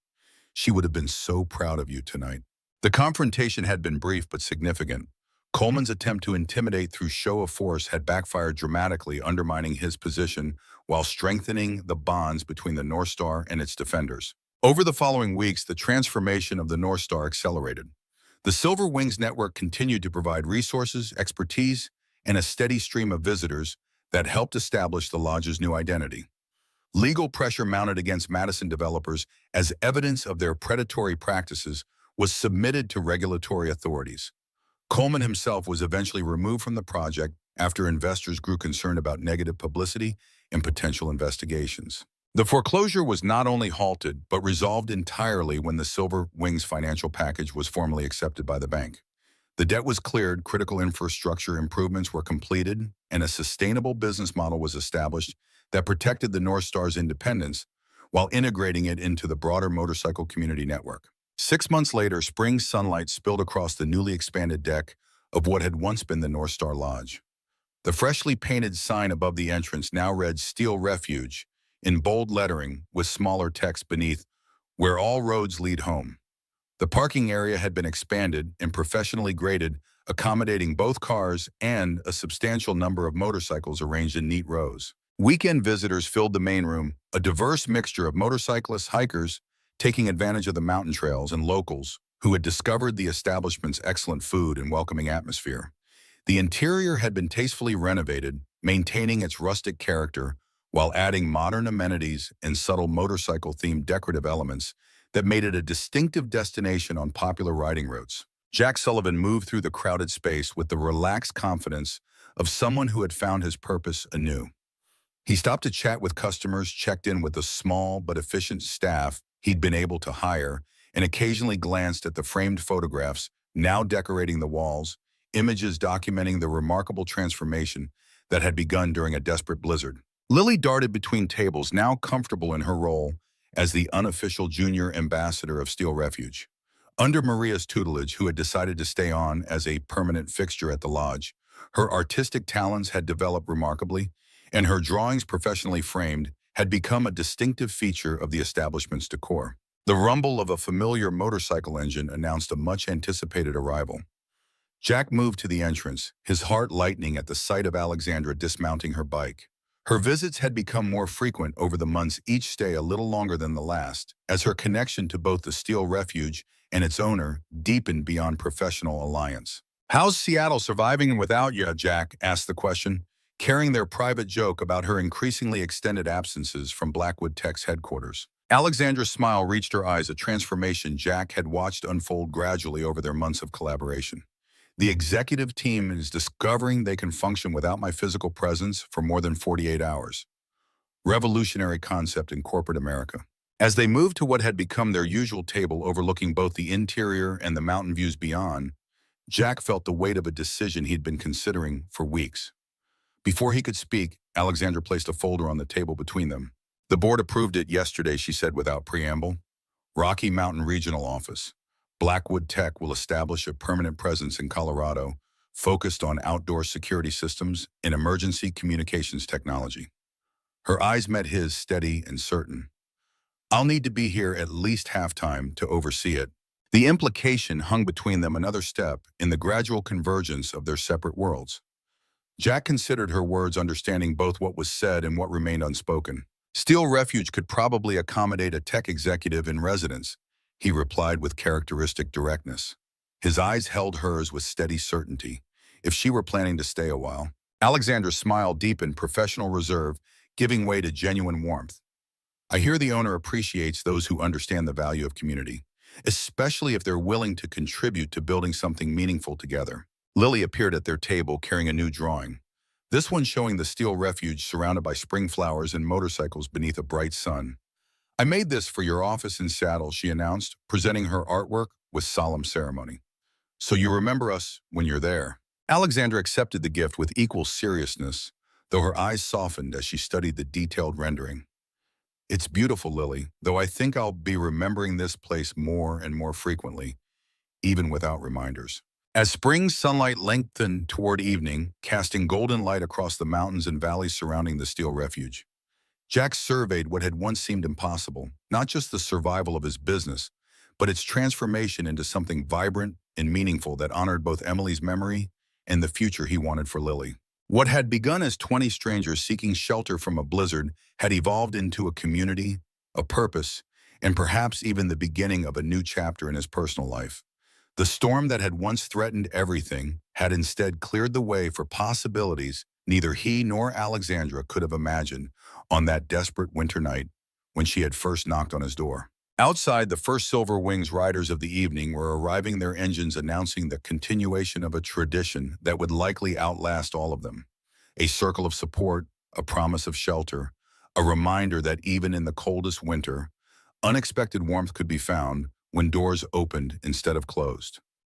[SPEAKER 1] "She would have been so proud of you tonight." The confrontation had been brief but significant. Coleman's attempt to intimidate through show of force had backfired dramatically, undermining his position while strengthening the bonds between the North Star and its defenders. Over the following weeks, the transformation of the North Star accelerated. The Silver Wings network continued to provide resources, expertise, and a steady stream of visitors that helped establish the lodge's new identity. Legal pressure mounted against Madison developers as evidence of their predatory practices was submitted to regulatory authorities. Coleman himself was eventually removed from the project after investors grew concerned about negative publicity and potential investigations. The foreclosure was not only halted, but resolved entirely when the Silver Wings financial package was formally accepted by the bank. The debt was cleared, critical infrastructure improvements were completed, and a sustainable business model was established that protected the North Star's independence while integrating it into the broader motorcycle community network. 6 months later, spring sunlight spilled across the newly expanded deck of what had once been the North Star Lodge. The freshly painted sign above the entrance now read "Steel Refuge" in bold lettering with smaller text beneath, "Where all roads lead home." The parking area had been expanded and professionally graded, accommodating both cars and a substantial number of motorcycles arranged in neat rows. Weekend visitors filled the main room, a diverse mixture of motorcyclists, hikers, taking advantage of the mountain trails, and locals who had discovered the establishment's excellent food and welcoming atmosphere. The interior had been tastefully renovated, maintaining its rustic character while adding modern amenities and subtle motorcycle-themed decorative elements that made it a distinctive destination on popular riding routes. Jack Sullivan moved through the crowded space with the relaxed confidence of someone who had found his purpose anew. He stopped to chat with customers, checked in with the small but efficient staff he'd been able to hire, and occasionally glanced at the framed photographs now decorating the walls, images documenting the remarkable transformation that had begun during a desperate blizzard. Lily darted between tables, now comfortable in her role as the unofficial junior ambassador of Steel Refuge. Under Maria's tutelage, who had decided to stay on as a permanent fixture at the lodge, her artistic talents had developed remarkably, and her drawings, professionally framed, had become a distinctive feature of the establishment's decor. The rumble of a familiar motorcycle engine announced a much-anticipated arrival. Jack moved to the entrance, his heart lightening at the sight of Alexandra dismounting her bike. Her visits had become more frequent over the months, each stay a little longer than the last, as her connection to both the Steel Refuge and its owner deepened beyond professional alliance. "How's Seattle surviving without you?" Jack asked the question, carrying their private joke about her increasingly extended absences from Blackwood Tech's headquarters. Alexandra's smile reached her eyes, a transformation Jack had watched unfold gradually over their months of collaboration. "The executive team is discovering they can function without my physical presence for more than 48 hours. Revolutionary concept in corporate America." As they moved to what had become their usual table overlooking both the interior and the mountain views beyond, Jack felt the weight of a decision he'd been considering for weeks. Before he could speak, Alexandra placed a folder on the table between them. "The board approved it yesterday," she said without preamble. "Rocky Mountain Regional Office. Blackwood Tech will establish a permanent presence in Colorado, focused on outdoor security systems and emergency communications technology." Her eyes met his, steady and certain. "I'll need to be here at least half-time to oversee it." The implication hung between them another step in the gradual convergence of their separate worlds. Jack considered her words, understanding both what was said and what remained unspoken. Steel Refuge could probably accommodate a tech executive in residence, he replied with characteristic directness. His eyes held hers with steady certainty, if she were planning to stay a while. Alexandra's smile deepened professional reserve, giving way to genuine warmth. I hear the owner appreciates those who understand the value of community, especially if they're willing to contribute to building something meaningful together. Lily appeared at their table carrying a new drawing, this one showing the Steel Refuge surrounded by spring flowers and motorcycles beneath a bright sun. I made this for your office in Saddle, she announced, presenting her artwork with solemn ceremony. So you remember us when you're there. Alexandra accepted the gift with equal seriousness, though her eyes softened as she studied the detailed rendering. It's beautiful, Lily, though I think I'll be remembering this place more and more frequently, even without reminders. As spring sunlight lengthened toward evening, casting golden light across the mountains and valleys surrounding the Steel Refuge, Jack surveyed what had once seemed impossible, not just the survival of his business, but its transformation into something vibrant and meaningful that honored both Emily's memory and the future he wanted for Lily. What had begun as 20 strangers seeking shelter from a blizzard had evolved into a community, a purpose, and perhaps even the beginning of a new chapter in his personal life. The storm that had once threatened everything had instead cleared the way for possibilities neither he nor Alexandra could have imagined on that desperate winter night when she had first knocked on his door. Outside, the first Silver Wings riders of the evening were arriving, their engines announcing the continuation of a tradition that would likely outlast all of them. A circle of support, a promise of shelter, a reminder that even in the coldest winter, unexpected warmth could be found when doors opened instead of closed.